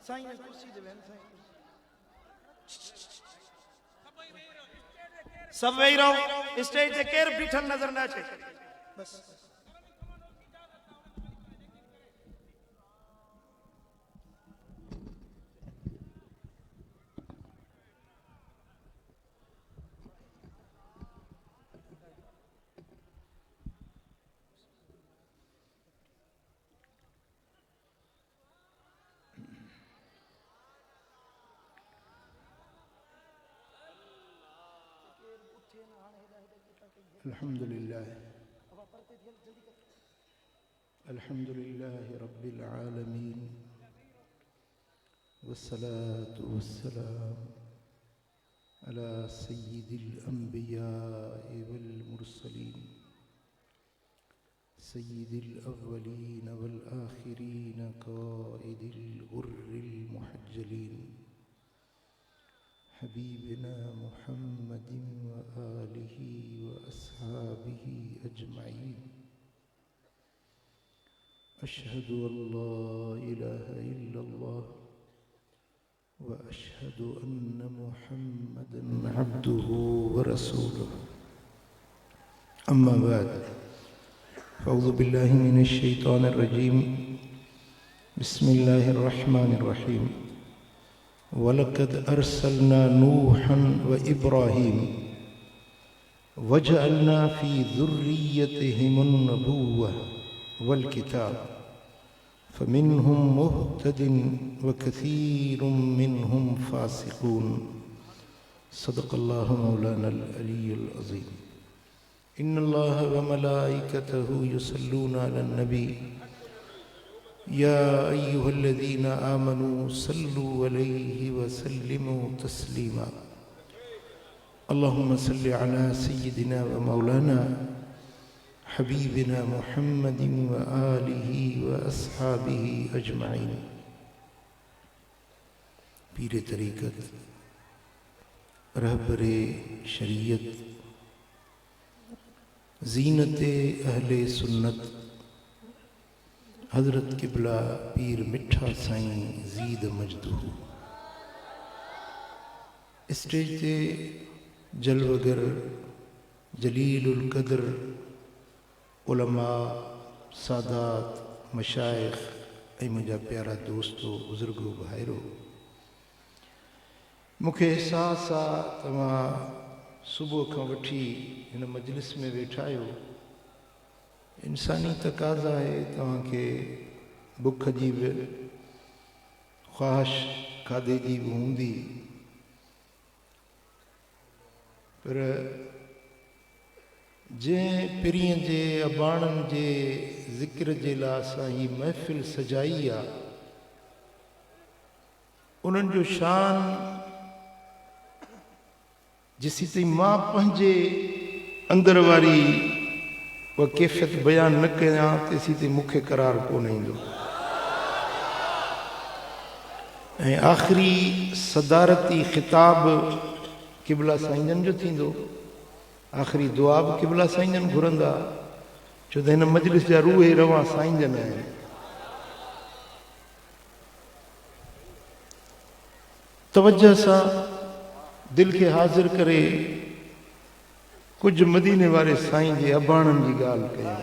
साईं ने कुर्सी दे वेन साईं सब वेही रहो स्टेज ते केर बीठल नजर ना अचे बस अल्हम्दुलिल्लाह रब्बिल आलमीन वस्सलातु वस्सलाम अला सय्यिदिल अंबिया'i वल मुरसलीन सय्यिदिल अव्वलीन वल आखिरीन क़ाइदिल गुर्रिल मुहज्जलीन हबीबिना मुहम्मदिन व आलिहि व अस्हाबिहि अजमईन अशहदु अल्ला इलाहा इल्लल्लाह व अशहदु अन्न मुहम्मदन अब्दुहु व रसूलुहु अम्मा बाद फ़अऊज़ु बिल्लाहि मिनश शैतानिर रजीम बिस्मिल्लाहिर रहमानिर रहीम वलक़द अरसलना नूहन व इब्राहीम वजअलना फ़ी ज़ुर्रिय्यतिहिमुन नबुव्वह वल किताब फ़मिन्हुम मुहतदिन व कसीरुम मिन्हुम फ़ासिक़ून सदक़ल्लाहु मौलानल अलीयुल अज़ीम इन्नल्लाह व मलाइकतहु युसल्लूना अलन नबी या अय्युहल्लज़ीना आमनू सल्लु अलैहि व सल्लिमू तस्लीमा अल्लाहुम्मा सल्लि अला सय्यिदिना व मौलाना हबीबिना मुहम्मदिन व आलिहि व अस्हाबिहि अजमईन। पीरे तरीक़त रहबरे शरीयत ज़ीनते अहले सुन्नत हज़रत किबला पीर मिठा साईं ज़ीद मजदूह स्टेज ते जलवगर जलीलुल कदर उलमा सादात मशाइख ऐं मुंहिंजा प्यारा दोस्तो बुज़ुर्गो भाइरो मूंखे एहसास आहे तव्हां सुबुह खां वठी हिन मजलिस में वेठा आहियो इंसानी तक़ाज़ा आहे तव्हांखे बुख जी बि ख़्वाहिश खाधे जी बि हूंदी पर जंहिं पिरीअ जे अबाणनि जे ज़िक्र जे लाइ असां ही महफ़िल सजाई आहे उन्हनि जो शान जेसी ताईं मां पंहिंजे अंदर वारी उहा कैफ़ियत बयान न कयां तेसी ताईं मूंखे करार कोन ईंदो ऐं आख़िरी सदारती ख़िताब किबला साईंजन जो थींदो आख़िरी दुआ बि किबला साईंजन घुरंदा छो त हिन मजलिस जा रूहे रवां साईंजन आहिनि तवज्जो सां दिल खे हाज़िर करे कुछ मदीने वारे साईं जे अबाणनि जी ॻाल्हि कयूं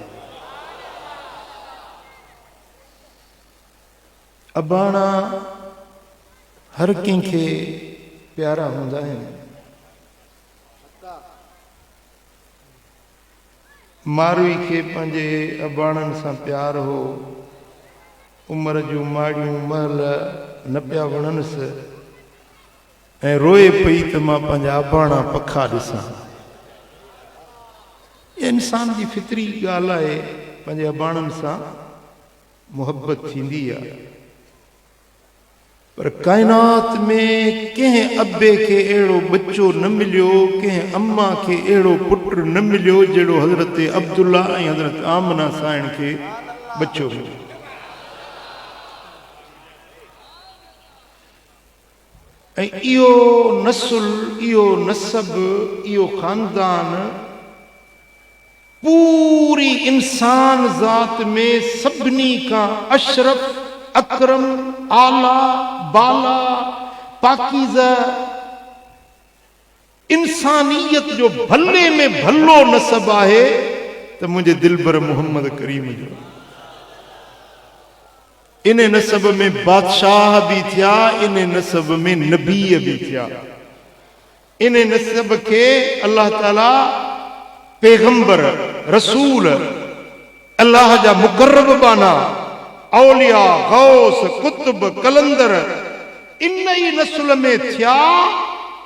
अबाणा हर कंहिंखे प्यारा हूंदा आहिनि मारवी खे पंहिंजे अबाणनि सां प्यार हो उमिरि जूं माड़ियूं महल न पिया वणनसि ऐं रोए पई त मां पंहिंजा अबाणा पखा ॾिसां इंसान जी फितरी ॻाल्हि आहे पंहिंजे अबाणनि सां मुहबत थींदी आहे पर काइनात में कंहिं अबे खे अहिड़ो बच्चो न मिलियो कंहिं अम्मा खे अहिड़ो पुटु न मिलियो जहिड़ो हज़रत अब्दुल्ला ऐं हज़रत आमना साइण खे बच्चो मिलियो ऐं इहो नसुल इहो नसब इहो ख़ानदान पूरी इंसान ज़ात में सभिनी खां अशरफ अकरम, आला, बाला, पाकीज़ा, इंसानियत जो भले में भलो नसब आहे त मुंहिंजे दिलबर मोहम्मद करीम जो। इन नसब में बादशाह भी थिया, इन नसब में नबी भी थिया। इन नसब के अल्लाह ताला पैगंबर, रसूल, अल्लाह जा मुकर्रब बाना, औलिया, गौस, कुतुब, कलंदर इन ई नस्ल में थिया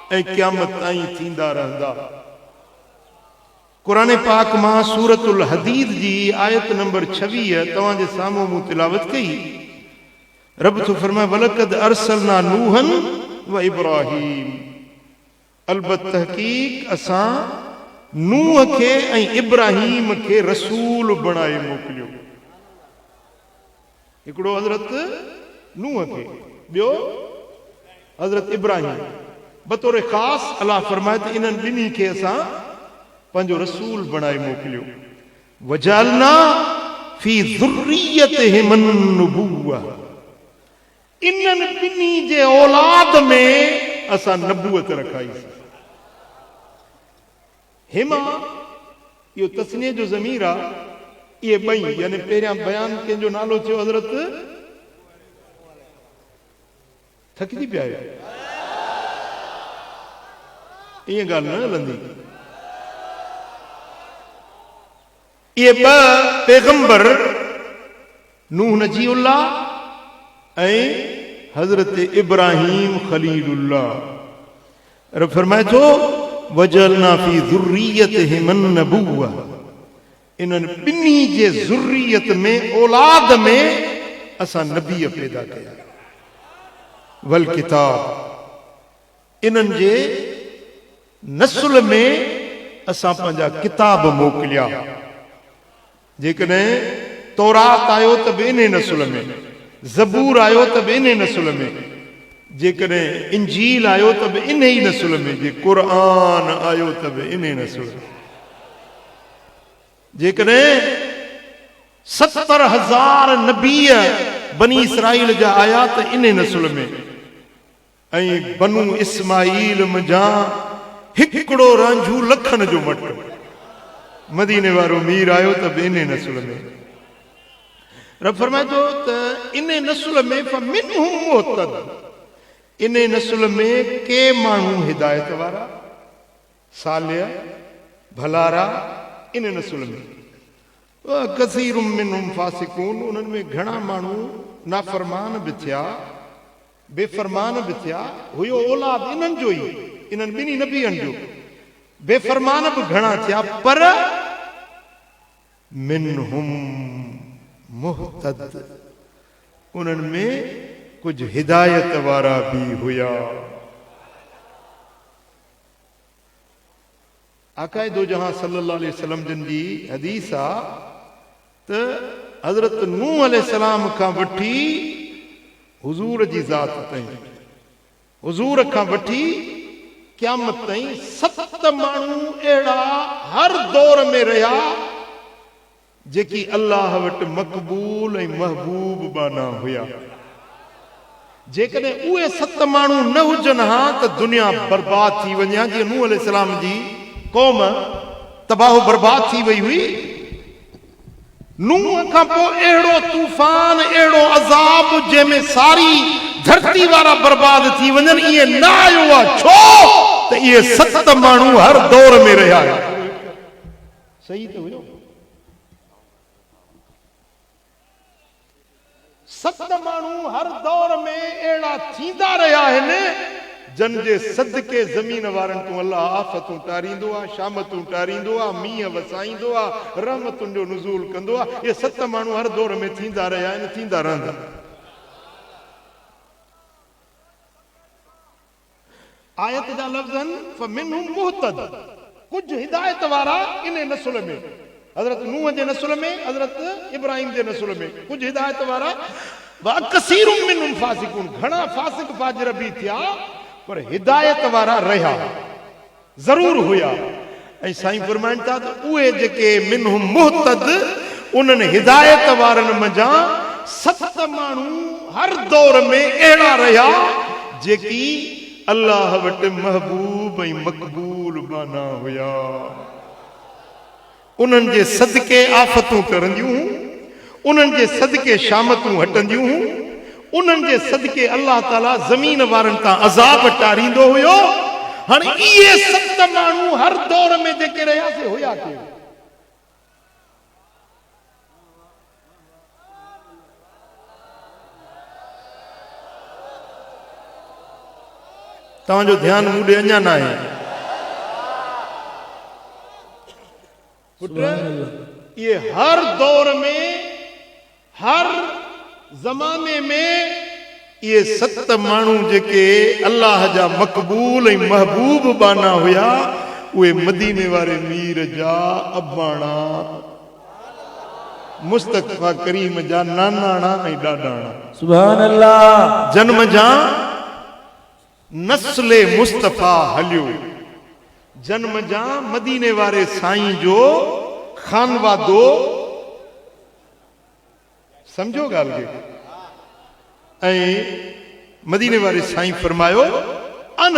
ऐं क़यामत ताईं थींदा रहंदा। कुरान पाक मां सूरतुल हदीद जी आयत नंबर 26 तव्हां जे साम्हूं मूं तिलावत कई। रब तो फरमाए वलक़द अरसलना नूहन व इब्राहीम, अलबत तहकीक असां नूह के ऐं इब्राहीम के रसूल बणाए मोकिलियो। हिकिड़ो हज़रत नूह के, ॿियो हज़रत इब्राहीम। बतौर ख़ास अल्लाह फरमाए त इन्हनि ॿिन्ही खे असां पंहिंजो रसूल बणाए मोकिलियो। वजालना फी ज़ुर्रियतिहिम अन्नुबुव्वा, इन्हनि ॿिन्ही जे औलाद में असां नबूअत रखाईसीं। हिमा इहो तस्नीअ जो ज़मीर आहे। इहे ॿई यानी पहिरियां बयान कंहिंजो नालो थियो हज़रत, थकिजी पिया आहियो, ईअं ॻाल्हि न हलंदी। इहे ॿ पैगंबर नूह नजीउल्लाह ऐं हज़रत इब्राहीम खलीलुल्लाह। रब फरमाए थो वजलना फी ज़ुर्रियतिहिम अन्नुबुव्वा, इन्हनि ॿिन्ही जे ज़ुर्रियत में, औलाद में असां नबी पैदा कया। वल किताब, इन्हनि जे नस्ल में असां पंहिंजा किताब मोकिलिया। जेकॾहिं तौरात आयो त बि इन नस्ल में, ज़बूर आयो त बि इन नस्ल में, जेकॾहिं इंजील आयो त बि इन ई नस्ल में, जे क़ुरान आयो त बि इन नस्ल में। जेकॾहिं 70,000 नबी बनी इसराइल जा आया त इन नस्ल में, ऐं बनु इस्माइल मंझा हिकिड़ो रांझू लखनि जो मट मदीने वारो मीर आयो त बि इन नस्ल में। रब फरमाए थो त इन नस्ल में फमिनहुम मुहतद, इन नस्ल में के माण्हू हिदायत वारा, सालिह, भलारा, इन नस्ल में। कसीरुम मिनहुम फासिकून, उन्हनि में घणा माण्हू नाफरमान बि थिया, बेफरमान बि थिया। हुयो औलाद इन्हनि जो ई, इन्हनि ॿिन्ही नबियनि जो। बेफरमान बि घणा थिया, पर मिनहुम मुहतद, उन्हनि में कुछ हिदायत वारा भी हुया। आकाए दो जहां सल्लल्लाहु अलैहि वसल्लम जिन जी हदीस आ त हज़रत नूह अलैहिस्सलाम खां वठी हुजूर जी ज़ात ताईं, हुजूर खां वठी क़यामत ताईं 7 माण्हू अहिड़ा हर दौर में रहिया जेकी अल्लाह वटि मक़बूल ऐं महबूब बाना हुया। जेकॾहिं उहे 7 माण्हू न हुजनि हा त दुनिया बर्बाद थी वञे हा। जीअं नूह अलैहिस्सलाम जी क़ौम तबाह बर्बाद थी वई हुई। नूह खां पोइ अहिड़ो तूफ़ान, अहिड़ो अज़ाब जंहिंमें सारी धरती वारा बर्बाद थी वञनि, ईअं न आयो आहे। छो त इहे 7 माण्हू हर दौर में रहिया आहिनि। सही त हुयो। 7 माण्हू हर दौर में अहिड़ा थींदा रहिया आहिनि जन जे सदके ज़मीन वारनि तूं अल्लाह आफ़तूं टारींदो आहे, शामतूं टारींदो आहे, मींहं वसाईंदो आहे, रहमतुनि जो नुज़ूल कंदो आहे। इहे 7 माण्हू हर दौर में थींदा रहिया आहिनि, थींदा रहंदा। आयत जा लफ़्ज़ आहिनि फमिनहुम मुहतद, कुछ हिदायत वारा इन नस्ल में, हज़रत नूह जे नस्ल में, हज़रत इब्राहिम जे नस्ल में कुछ हिदायत वारा। व कसीरुम मिनहुम फासिकून, घणा फासिक फाजिर भी थिया पर हिदायत वारा रहिया ज़रूर हुया। ऐं साईं फरमाइनि था त उहे जेके मिनहुम मुहतद, उन्हनि हिदायत वारनि मंझां सत माण्हू हर दौर में अहिड़ा रहिया जेकी अल्लाह वटि महबूब ऐं मक़बूल माना हुया। उन्हनि जे सदके आफ़तूं टरंदियूं, उन्हनि जे सदके शामतूं हटंदियूं, उन्हनि जे सदके अल्लाह ताला ज़मीन वारनि तां अज़ाब टारींदो हुयो। हाणे इहे सत माण्हू हर दौर में जेके रहियासीं हुया केरु? तव्हांजो ध्यानु मूं ॾे अञा न आहे। ये हर दौर में, हर ज़माने में ये सत माण्हू जेके अल्लाह जा मक़बूल ऐं महबूब बाना हुया, उहे मदीने वारे मीर जा अबाणा, मुस्तफ़ा करीम जा नानाणा ऐं ॾाॾाणा। सुभान अल्लाह। जन्म जा नस्ले मुस्तफ़ा हलियो, जन्म जा मदीने वारे साईं जो खानवादो। समझो ॻाल्हि खे? ऐं मदीने वारे साईं फरमायो, अन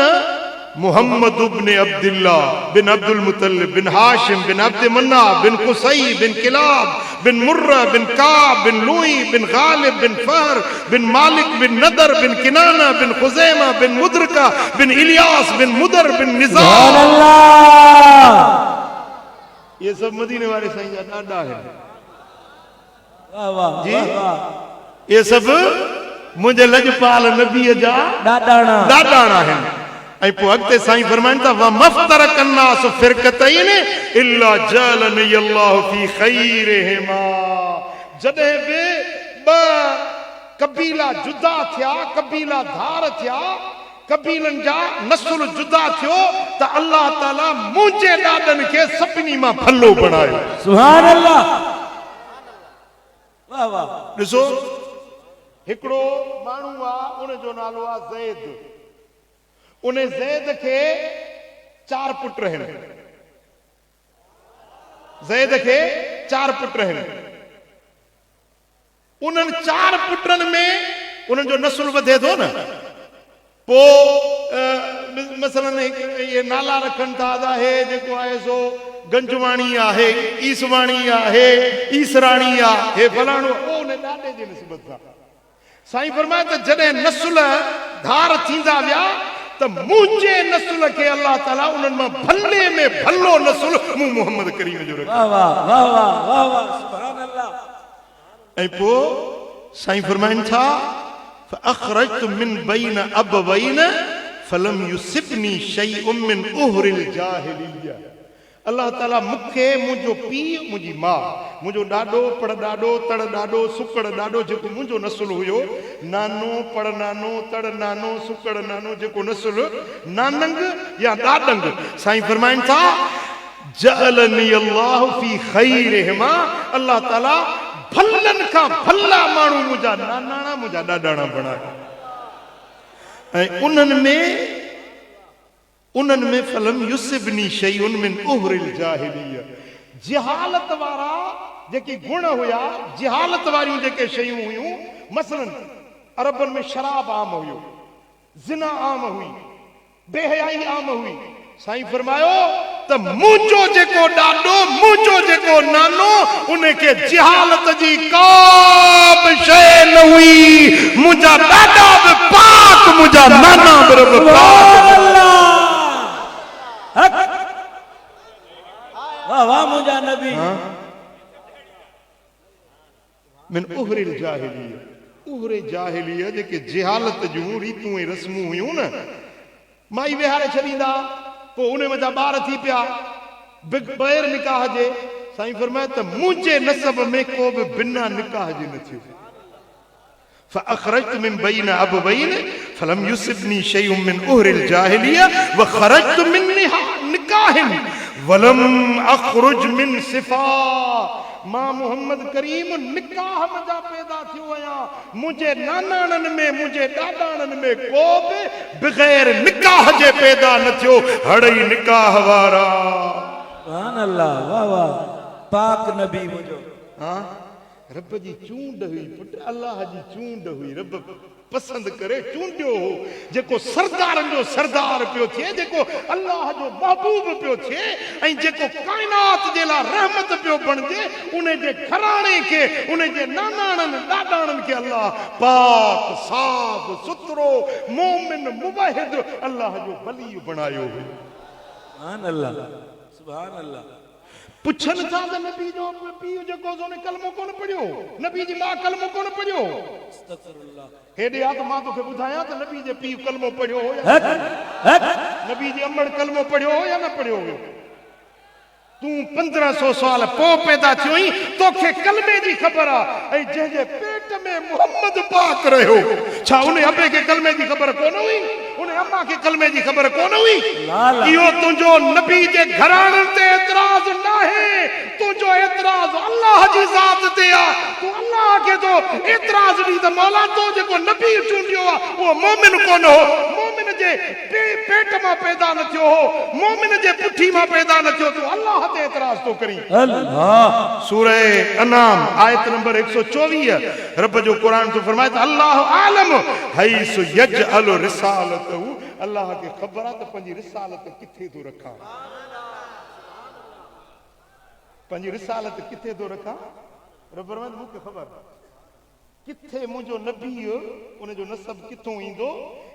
मुहम्मद इब्न अब्दुल्लाह बिन अब्दुल मुतल्लिब बिन हाशिम बिन अब्द मन्नाफ बिन कुसई बिन किलाब बिन मुर्रा बिन काब बिन लुई बिन गालिब बिन फहर बिन मालिक बिन नदर बिन किनाना बिन खुजैमा बिन मुद्रका बिन इलियास बिन मुदर बिन निज़ार। ये सब मदीने वाले साईं जा ॾाॾा है। जी ये सब मुझे लजपाल नबी जा ॾाॾाणा आहिनि। ऐं पोइ अॻिते साईं फरमाइनि था, व मफ़्तरक अन्नास फ़िरक़तैन इल्ला जअलनी अल्लाहु फ़ी ख़ैरिहिमा। जॾहिं बि ॿ कबीला जुदा थिया, कबीला धार थिया, कबीलनि जा नस्ल जुदा थियो, त अल्लाह ताला मुंहिंजे ॾाॾनि खे सभिनी मां भलो बणायो। सुभान अल्लाह। वाह वाह। ॾिसो, हिकिड़ो माण्हू आहे, उन जो नालो आहे ज़ैद। उन ज़ैद खे 4 पुट आहिनि। ज़ैद खे 4 पुट आहिनि। उन्हनि 4 पुटनि में उन्हनि जो नस्ल वधे थो न, पोइ मसलन ये नाला रखनि था त हे जेको आहे सो गंजवाणी आहे, ईसवाणी आहे, ईसराणी आहे, हे फलाणो, उन ॾाॾे जे निस्बत सां। साईं फरमाए त जॾहिं नस्ल धार थींदा विया त मुंहिंजे नस्ल खे अल्लाह ताला उन्हनि मां भले में भलो नस्ल मूं मोहम्मद करीम जो रखियो। वाह वाह वाह वाह वाह, सुभान अल्लाह। ऐं पोइ साईं फरमाइनि था, फअखरजतु मिन बैन अबवैन फलम युसिबनी शैउम मिन उहरिल जाहिलिया। अल्लाह ताला मूंखे, मुंहिंजो पीउ, मुंहिंजी माउ, मुंहिंजो ॾाॾो, पड़ ॾाॾो, तड़ ॾाॾो, सुकड़ ॾाॾो, जेको मुंहिंजो नस्ल हुयो, नानो, पड़ नानो, तड़ नानो, सुकड़ नानो, जेको नस्ल नानंग या ॾाॾंग, साईं फरमाइनि था, जअलनी अल्लाहु फ़ी ख़ैरिहिमा। अल्लाह ताला भलनि खां भला माण्हू मुंहिंजा नानाणा, मुंहिंजा ॾाॾाणा बणाया। ऐं उन्हनि में फलम युसिबनी शैउन मिन उहरिल जाहिलिया। जिहालत वारा जेके गुण हुया, जिहालत वारियूं जेके शयूं हुयूं, मसलन अरबनि में शराब आम हुयो, ज़िना आम हुई, बेहयाई आम हुई। साईं फरमायो त मुंहिंजो जेको ॾाॾो, मुंहिंजो जेको नानो, उनखे जिहालत जी का बि शइ न हुई। मुंहिंजा ॾाॾा बि पाक, मुंहिंजा नाना बि पाक। वाह वाह मुंहिंजा नबी। मिन उहरिल जाहिलिया। उहरे जाहिलिया जेके जिहालत जूं रीतूं ऐं रस्मूं हुयूं न, माई विहारे छॾींदा, पोइ उन मथां ॿार थी पिया बग़ैर निकाह जे। साईं फरमाए त मुंहिंजे नसब में को बि बिना निकाह जे न थियो। فأخرجت من بين أبوين فلم يصبني شيء من أهر الجاهلية وخرجت من نكاح ولم أخرج من صفا। मां मोहम्मद करीम निकाह मजा पैदा थियो आहियां। मुंहिंजे नानाणनि में, मुंहिंजे ॾाॾाणनि में को बि बग़ैर निकाह जे पैदा न थियो। हड़ई निकाह वारा। सुभान अल्लाह। वाह वाह, पाक नबी मुंहिंजो। हाँ, रब जी चूंड हुई पुट, अल्लाह जी चूंड हुई। रब पसंद करे चूंडियो हो जेको सरदारन जो सरदार पियो थे, जेको अल्लाह जो महबूब पियो थे, ऐं जेको कायनात जे ला रहमत पियो बणजे, उन जे घराणे के, उन जे नानाणन ॾाॾाणन के अल्लाह पाक साफ़ सुथरो मोमिन मुवाहिद अल्लाह जो वली बणायो हो। सुभान अल्लाह, सुभान अल्लाह। पुछन था त नबी जो पीउ जेको सोने कलमो कोन पढ़ियो, नबी जी मां कलमो कोन पढ़ियो। अस्तगफिरुल्लाह। हेॾे आ त मां तोखे ॿुधायां त नबी जे पीउ कलमो पढ़ियो हो या नबी जी अमड़ कलमो पढ़ियो हो या न पढ़ियो हो। तूं 1500 साल पोइ पैदा थियोई, तोखे कलमे जी ख़बर आहे, ऐं जंहिंजे पेट में मोहम्मद पाक रहियो, छा उन अबे खे कलमे जी ख़बर कोन हुई, उन अम्मा खे कलमे जी ख़बर कोन हुई? इहो तुंहिंजो नबी जे घराणनि ते एतिराज़ न आहे, तुंहिंजो एतिराज़ अल्लाह जी ज़ात ते आहे। तूं अल्लाह खे तो एतिराज़ ॾी त मौला तो जेको नबी चूंडियो आहे उहो मोमिन कोन हो, मोमिन जे पेट मां पैदा न थियो हो, मोमिन जे पुठी मां पैदा न थियो, तूं अल्लाह ते एतिराज़ तो करी। अल्लाह सूरह अनाम आयत नंबर 124 रब जो कुरान तो फरमाए त अल्लाह आलम हैसु यजअल रिसालतहु, अल्लाह के ख़बर आहे त पंहिंजी रिसालत किथे थो रखां, पंहिंजी रिसालत किथे थो रखां। रब फरमाए मूंखे ख़बर किथे मुंहिंजो नबी उन जो नसब किथों ईंदो,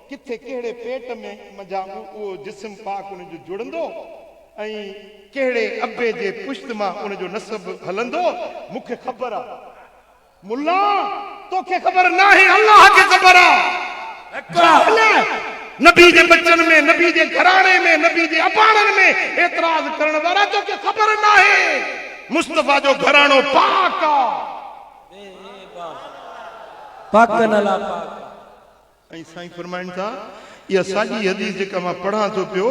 किथे कहिड़े पेट में मजा उहो जिस्म पाक उन जो जुड़ंदो, ऐं कहिड़े अबे जे पुश्त मां उन जो नसब हलंदो, मूंखे ख़बर आहे। मुल्ला तोखे ख़बर न आहे, अल्लाह खे ख़बर आहे। नबी जे बच्चन में, नबी जे घराणे में, नबी जे अबाणन में एतराज करण वारा तोखे ख़बर न आहे। मुस्तफा जो घराणो पाक आहे, पाक नला पाक। ऐं साईं फरमाइनि था इहा साॼी हदीस जेका मां पढ़ां थो पियो,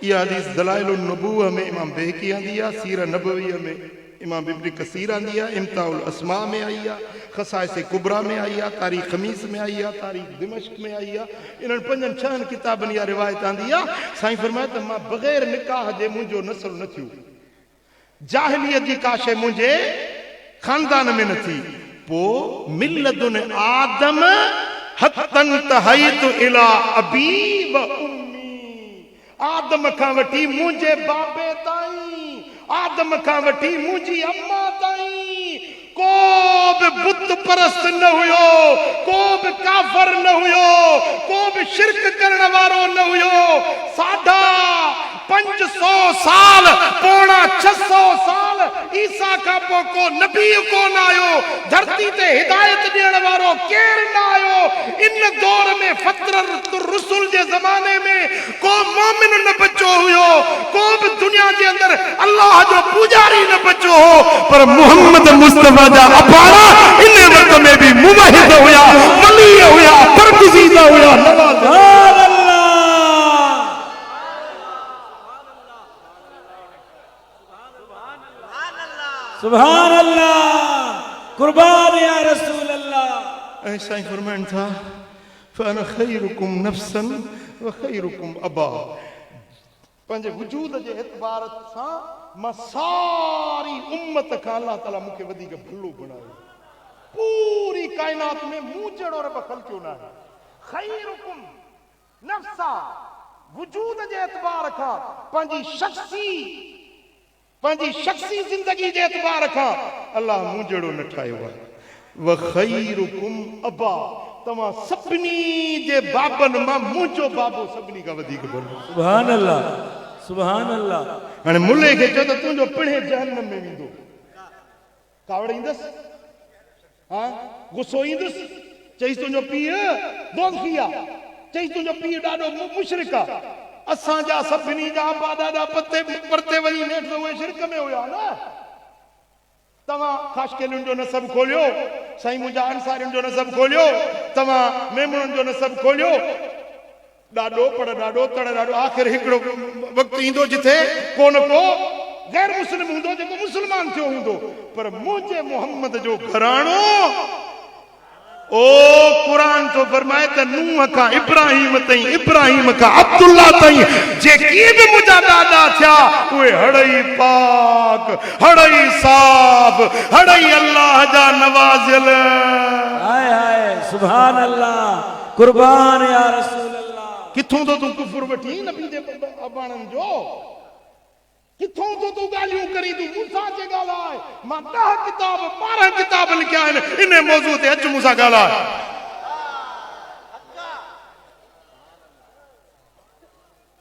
इहा हदीस दलाइलुन नबूअह में इमाम बहकी आंदी आहे, सीर नबवीअ में इमाम इब्न कसीर आंदी आहे, इम्ताउल अस्मा में आई आहे, खसाइस कुबरा में आई आहे, तारीख़ खमीस में आई आहे, तारीख़ दिमश्क में आई आहे। इन्हनि 5-6 किताबनि इहा रिवायत आंदी आहे। साईं फरमाए त मां बग़ैर निकाह जे मुंहिंजो नस्ल न थियो, जाहिलियत जी का शइ मुंहिंजे खानदान में न थी। पोइ मिल्लतुन आदम हतन तहयतु इला अबी व उम्मी, आदम खां वठी मुंहिंजे बाबे ताईं, आदम खां वठी मुंहिंजी अम्मा ताईं को बि बुत परस्त न हुयो, को बि काफर न हुयो, को बि शिरक करण वारो न हुयो। 550 साल, पौणा 600 साल ईसा खां पोइ को नबी कोन आयो, धरती ते हिदायत ॾियण वारो केर न आयो। इन दौर में फ़तरत रुसूल जे ज़माने में को मोमिन न बचो हुयो, को बि दुनिया जे अंदर अल्लाह जो पुजारी न बचो हो, पर मोहम्मद मुस्तफा जा अबाणा इन वक्त में भी मुवाहिद हुया, वली हुया, बरगुज़ीदा हुया। सुभान अल्लाह, कुर्बान या रसूल अल्लाह। ऐसा ही फरमाइन था फअना खैरुकुम नफ्सन व खैरुकुम अबा, पंहिंजे वजूद जे एतबार सां मां सारी उम्मत खां अल्लाह ताला मूंखे वधीक भलो बणायो। पूरी कायनात में मूं जहिड़ो रब ख़ल्क़ियो न आहे। खैरुकुम नफ्सा, वजूद जे एतबार खां, पंहिंजी शख्सी जिंदगी जे एतबार खां अल्लाह मूं जहिड़ो न ठाहियो आहे। व खैरुकुम अबा, तव्हां सभिनी जे बाबनि मां मुंहिंजो बाबो सभिनी खां वधीक भलो। सुभान अल्लाह, सुभान अल्लाह। हाणे मुल्ले खे चयो त तुंहिंजो पिणे जहन्नम में वेंदो, कावड़ ईंदसि, हा गुस्सो ईंदुसि, चईसि तुंहिंजो पीउ दोज़खी आहे, चईसि तुंहिंजो पीउ ॾाढो मुशरिक आहे। असांजा सभिनी जा अबा ॾाढा परते वञी नेठि उहे शिरक में हुया न। तव्हां ख़ाशकेलियुनि जो नसब खोलियो, साईं मुंहिंजा अंसारियुनि जो नसब खोलियो, तव्हां मेमुननि जो नसब खोलियो, ॾाढो पर ॾाढो तड़ ॾाढो। आख़िर हिकिड़ो वक़्तु ईंदो जिथे को न को गैर मुस्लिम हूंदो जेको मुस्लमान थियो हूंदो, पर मुंहिंजे मोहम्मद जो घराणो ओ कुरान तो फरमाए त नूह का इब्राहिम का अब्दुल्ला ताईं जेकी भी मुंहिंजा ॾाॾा थिया उहे हड़ई पाक हड़ई साफ हड़ई अल्लाह जा नवाज़िल। हाय हाय सुभान अल्लाह कुर्बान या रसूल अल्लाह। किथों तो तू कुफर वठी नबी जे अबाणन जो किथों तो तू गालियों करी तू मूसा जे गालाए मां 10 किताब 12 किताब लिखिया आहिनि इन मौजू ते अच मूसा गालाए।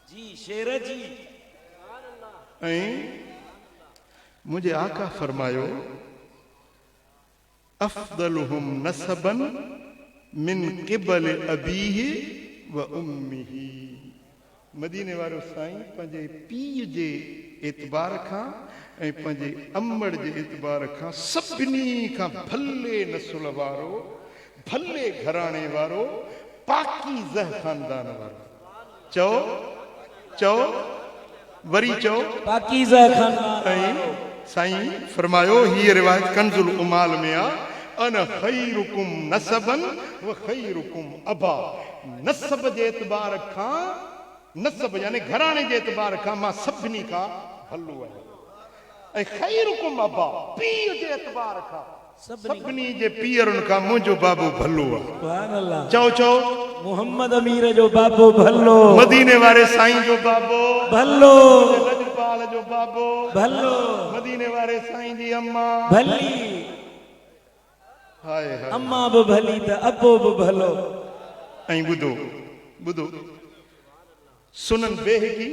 जी शेर जी ऐं मुझे आका फरमायो अफदलुहुम नसबन मिन क़िबल अबीहि व उम्मिही। मदीने वारो साईं पंहिंजे पीउ जे एतबार खां ऐं पंहिंजे अम्मड़ जे एतबार खां सभिनी खां भले नसुल वारो भले घराणे वारो पाकीज़ह खानदान वारो। चओ चओ वरी चओ पाकीज़ह खानदान। ऐं साईं फरमायो हीअ रिवायत कंजुल उमाल में आ अन खैरुकुम नसबन व खैरुकुम अबा। नसब जे एतबार खां नसब यानी घराणे जे एतबार खां मां सभिनी खां भलो आहियां ऐं खैरुकुम अबा पीउ जे एतबार खां सभिनी जे पीअरुनि खां मुंहिंजो बाबू भलो आहे। सुभान अल्लाह। चओ चओ मोहम्मद अमीर जो बाबो भलो मदीने वारे साईं जो बाबो भलो लजपाल जो बाबो भलो मदीने वारे साईं जी अम्मा भली हाय हाय अम्मा बि भली त अबो बि भलो। ऐं ॿुधो ॿुधो सुनन बेहकी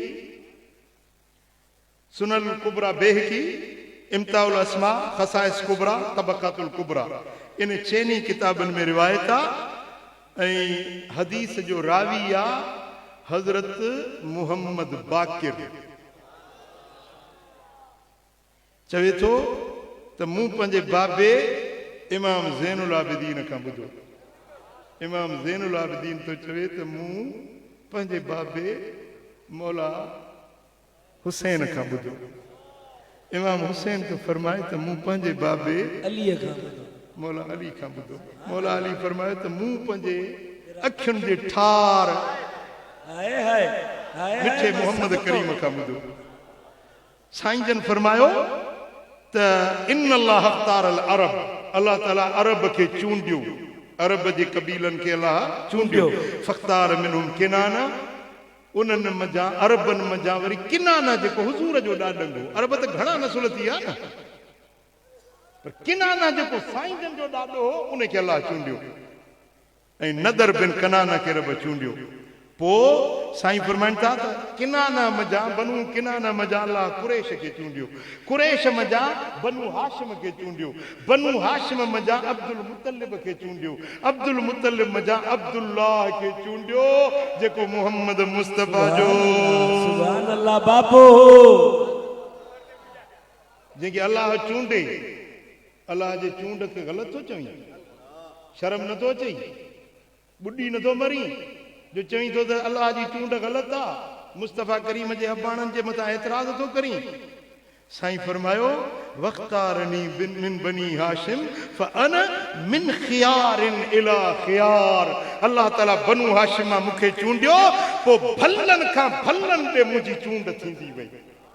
सुनल कुबरा बेहकी इम्ताउल अस्मा खसाइस कुबरा तबकातुल कुबरा इन चेनी किताबन में रिवायत आ ऐं हदीस जो रावी आ हजरत मुहम्मद बाकिर। चवे थो त मूं पंहिंजे बाबे इमाम ज़ैनुल आबिदीन खां ॿुधो। इमाम ज़ैनुल आबिदीन तो चवे त मूं पंहिंजे बाबे मौला हुसैन खां ॿुधो। इमाम हुसैन तो फरमाए त मूं पंहिंजे बाबे अलीअ खां मौला अली खां ॿुधो। मौला अली फरमाए त मूं पंहिंजे अखियुनि जे ठार हाय हाय हाय मिठे मोहम्मद करीम खां ॿुधो। साईं जन फरमायो त इन अल्लाह अख्तार अल अरब अल्लाह ताला अरब खे चूंडियो अरब जे कबीलनि खे अल्लाह चूंडियो फ़ख्तार मिनहुम किनाना उन्हनि मज़ा अरबनि मज़ा वरी किनाना जेको हुज़ूर जो ॾाॾंगो अरब त घणा नसुल थी विया न पर किनाना जेको साईं जन जो ॾाॾो हो उनखे अल्लाह चूंडियो ऐं नदर बिन कनाना खे रब चूंडियो। पोइ साईं फरमाइनि था त किनाना मज़ा बनू किनाना मज़ा अल्लाह कुरैश खे चूंडियो कुरैश मज़ा बनू हाशिम खे चूंडियो बनू हाशिम मज़ा अब्दुल मुतलिब खे चूंडियो अब्दुल मुतलिब मज़ा अब्दुल्लाह खे चूंडियो जेको मोहम्मद मुस्तफ़ा जो सुभान अल्लाह बाबो जेके अल्लाह चूंडे अल्लाह जे चूंड खे ग़लति थो चवई शर्म नथो अचई ॿुॾी नथो मरी जो चई थो त अल्लाह जी चूंड ग़लति आहे मुस्तफ़ा करीम जे अबाणनि जे मथां एतिराज़ थो करी। साईं फरमायो वक़्तारनी मिन बनी हाशिम फ़अना मिन ख़ियारिन इला ख़ियार। अल्लाह ताला बनू हाशिम मां मूंखे चूंडियो पोइ भलनि खां भलनि ॾे मुंहिंजी चूंड थींदी वई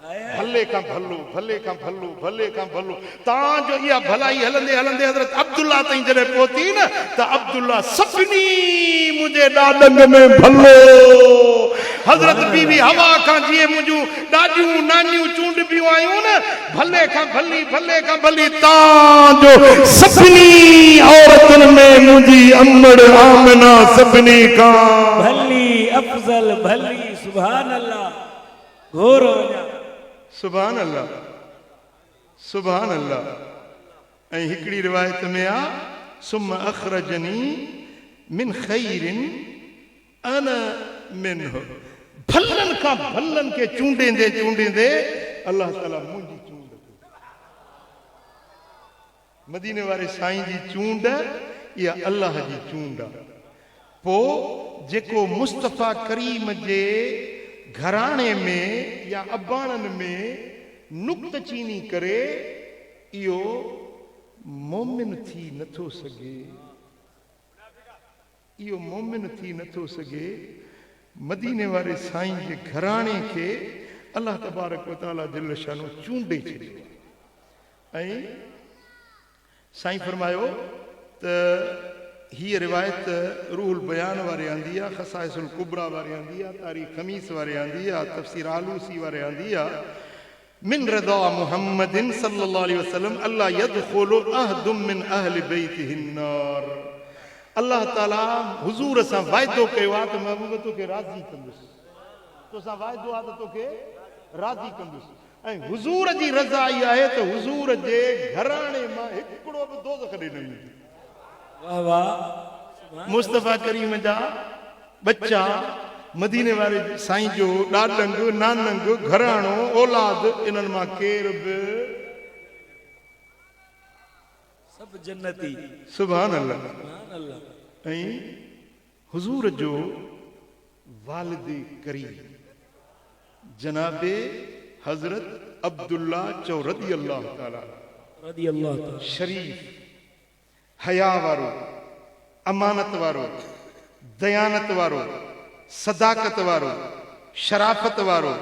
भले खां भलो भले खां भलो भले खां भलो तव्हांजो इहा भलाई हलंदे हलंदे हज़रत अब्दुल्ला ताईं जॾहिं पहुती न त अब्दुल्ला सभिनी मुंहिंजे ॾाॾनि में भलो हज़रत बीवी हवा खां जीअं मुंहिंजूं ॾाॾियूं नानियूं चूंडबियूं आयूं न भले खां भली तव्हांजो सभिनी औरतुनि में मुंहिंजी अम्मड़ आमिना सभिनी खां भली अफज़ल भली सुभान अल्लाह घोर वञा सुभान अल्लाह सुभान अल्लाह। ऐं हिकिड़ी रिवायत में आ सुम अखरजनी मिन खैरिन अना मिनहु भलनि खां भलनि खे चूंडींदे चूंडींदे अल्लाह ताला मुंहिंजी चूंड मदीने वारे साईं जी चूंड इहा अल्लाह जी चूंड आहे। पोइ जेको मुस्तफ़ा करीम जे घराणे में या अबाणनि में नुक़्त चीनी करे इहो मोमिन थी नथो सघे इहो मोमिन थी नथो सघे मदीने वारे साईं जे घराणे खे अल्लाह तबारक व तआला जल शानो चूंडे छॾियो ऐं साईं फरमायो त हीअ रिवायत रूहुल बयान वारे आंदी आहे, ख़साइसुल कुबरा वारे आंदी आहे, तारीख़ खमीस वारे आंदी आहे, तफ़सीर आलूसी वारे आंदी आहे मिन रज़ा मुहम्मदिन सल्लल्लाहु अलैहि वसल्लम अल्लाह यदखुलु अहदुम मिन अहलि बैतिहि अन्नार। अल्लाह ताला हुज़ूर सां वाइदो कयो आहे त महबूब तोखे राज़ी कंदुसि, तोसां वाइदो आहे त तोखे राज़ी कंदुसि ऐं हुज़ूर जी रज़ा ई आहे त हुज़ूर जे घराणे मां हिकिड़ो बि दोज़ख ॾे न वेंदो। वाह वाह। मुस्तफ़ा करीम जा बच्चा मदीने वारे साईं जो ॾाॾंग नानंग घराणो औलाद इन्हनि मां केर बि सब जन्नती। सुभान अल्लाह। सुभान अल्लाह। ऐं हुज़ूर जो वालिद करीम जनाबे हज़रत अब्दुल्ला चौ रज़ी अल्लाह ताला रज़ी अल्लाह ताला शरीफ हया वारो अमानत वारो दयानत वारो सदाकत वारो शराफत वारो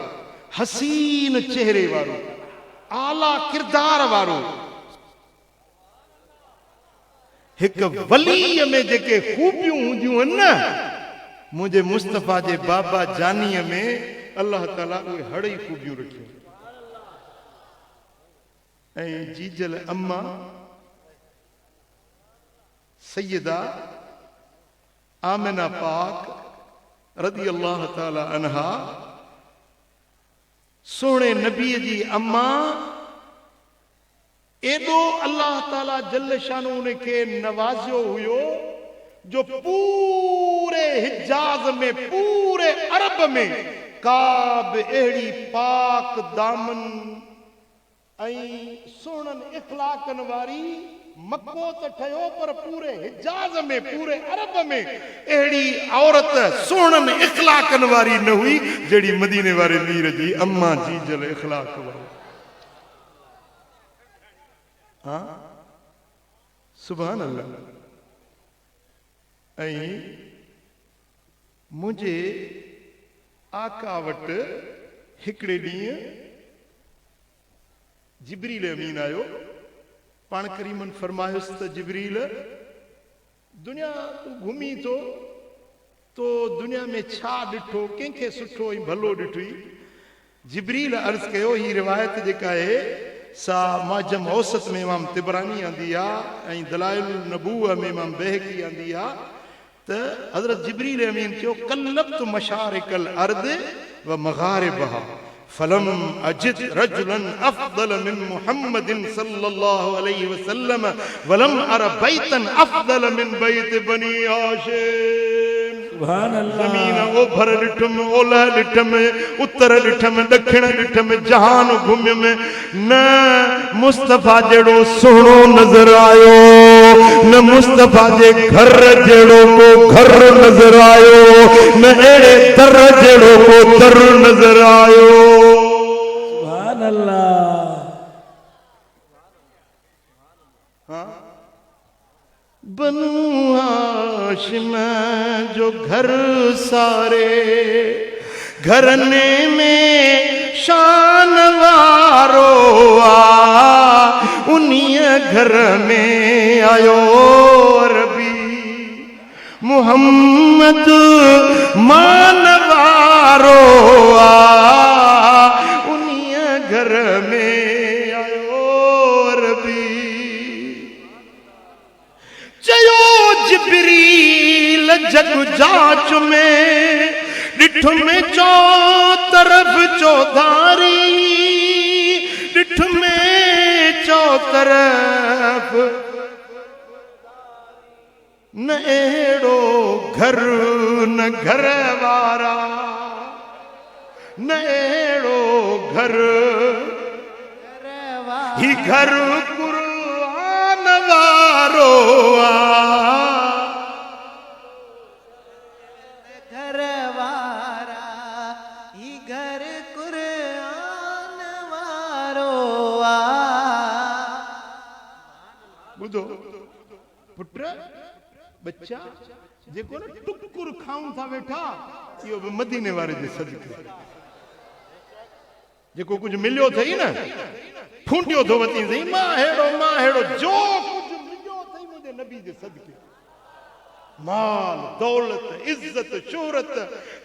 हसीन चेहरे वारो आला किरदार वारो हिक वलीअ में जेके खूबियूं हूंदियूं आहिनि न मुंहिंजे मुस्तफ़ा जे बाबा जानीअ में अल्लाह ताला उहे हड़ई खूबियूं रखियूं ऐं जीजल अम्मा सैयदा आमिना पाक रज़ी अल्लाह ताला अन्हा सोने नबीअ जी अम्मा एॾो अल्लाह ताला जल शानो उनखे नवाज़ियो हुयो जो पूरे हिजाज़ में पूरे अरब में का बि अहिड़ी पाक दामन ऐं सुहिणनि इख़लाक़नि वारी मको त ठहियो पर पूरे हिजाज़ में पूरे अरब में अहिड़ी औरत सुहिणनि इख़लाक़नि वारी न हुई जहिड़ी मदीने वारे मीर जी अम्मा जी जल इख़लाक़ वारी। हाँ सुभान अल्लाह। ऐं मुंहिंजे आका वटि हिकिड़े ॾींहुं जिब्रील अमीन आयो। पाण करीमन फरमायुसि त जिब्रील दुनिया तूं घुमी थो तो दुनिया में छा ॾिठो कंहिंखे सुठो ऐं भलो ॾिठई। जिब्रील अर्ज़ कयो ही रिवायत जेका आहे सा माजम औसत में इमाम तिबरानी आंदी आहे ऐं दलाइल नबूअ में इमाम बहकी आंदी आहे त हज़रत जिब्रील अमीन चयो कल्लब्तु मशारिकल अर्द व मगारिबहा फलम अजिद रजुलन अफदल मिन मुहम्मदिन सल्लल्लाहु अलैहि वसल्लम वलम अर बैतन अफदल मिन बैत बनी हाशिम। सुभान अल्लाह। ज़मीन ओभर ॾिठुम ओलह ॾिठुम उत्तर ॾिठुम ॾखिण ॾिठुम जहान घुमियुम न मुस्तफ़ा जहिड़ो सुहिणो नज़र आयो न मुस्तफ़ा जे घर जहिड़ो को घर नज़र आयो न अहिड़े दर जहिड़ो को दर नज़र आयो। सुभान अल्लाह। हाँ बनु हाशिम जो घर सारे घरने में शान वारो आ उन्हीं घर में आयो रबी मुहम्मद मान वारो आ उन्हीं घर में आयो रबी। चयो जिब्रील जग जाच में ॾिठ में चो तरफ चौधारी ॾिठ में चो तरफ न अहिड़ो घर न घर वारा न अहिड़ो घर ही घर कुरान वारो आ घर वारा ही घर कुरान वारो आ। ॿुधो पुट बच्चा जेको न टुकुर खाऊं था वेठा इहो बि मदीने वारे जे सदके जेको कुछ मिलियो थई न फूंटियो थो वती थई मां हेड़ो जो कुछ मिलियो थई मुंहिंजे नबी जे सदके माल दौलत इज्जत शोहरत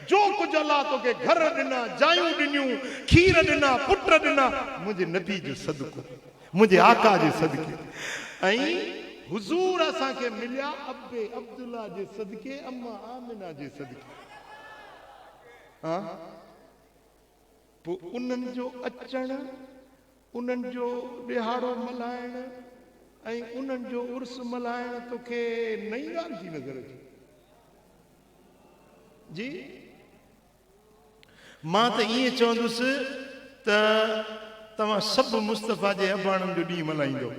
जो कुछ अल्लाह तोखे घर ॾिना जायूं ॾिनियूं खीर ॾिना पुट ॾिना मुंहिंजे नबी जो सदको मुंहिंजे आका जे सदके ऐं हुजूर असांखे मिलिया अब्बे अब्दुल्ला जे सदके अम्मा आमिना जे सदके हाँ पो उन्हनि जो अचण उन्हनि जो ॾिहाड़ो मल्हाइण ऐं उन्हनि जो उर्स मल्हाइण तोखे नई ॻाल्हि थी नज़र अचे जी मां त ईअं चवंदुसि त तव्हां सभु मुस्तफ़ा जे अबाणनि जो ॾींहुं मल्हाईंदो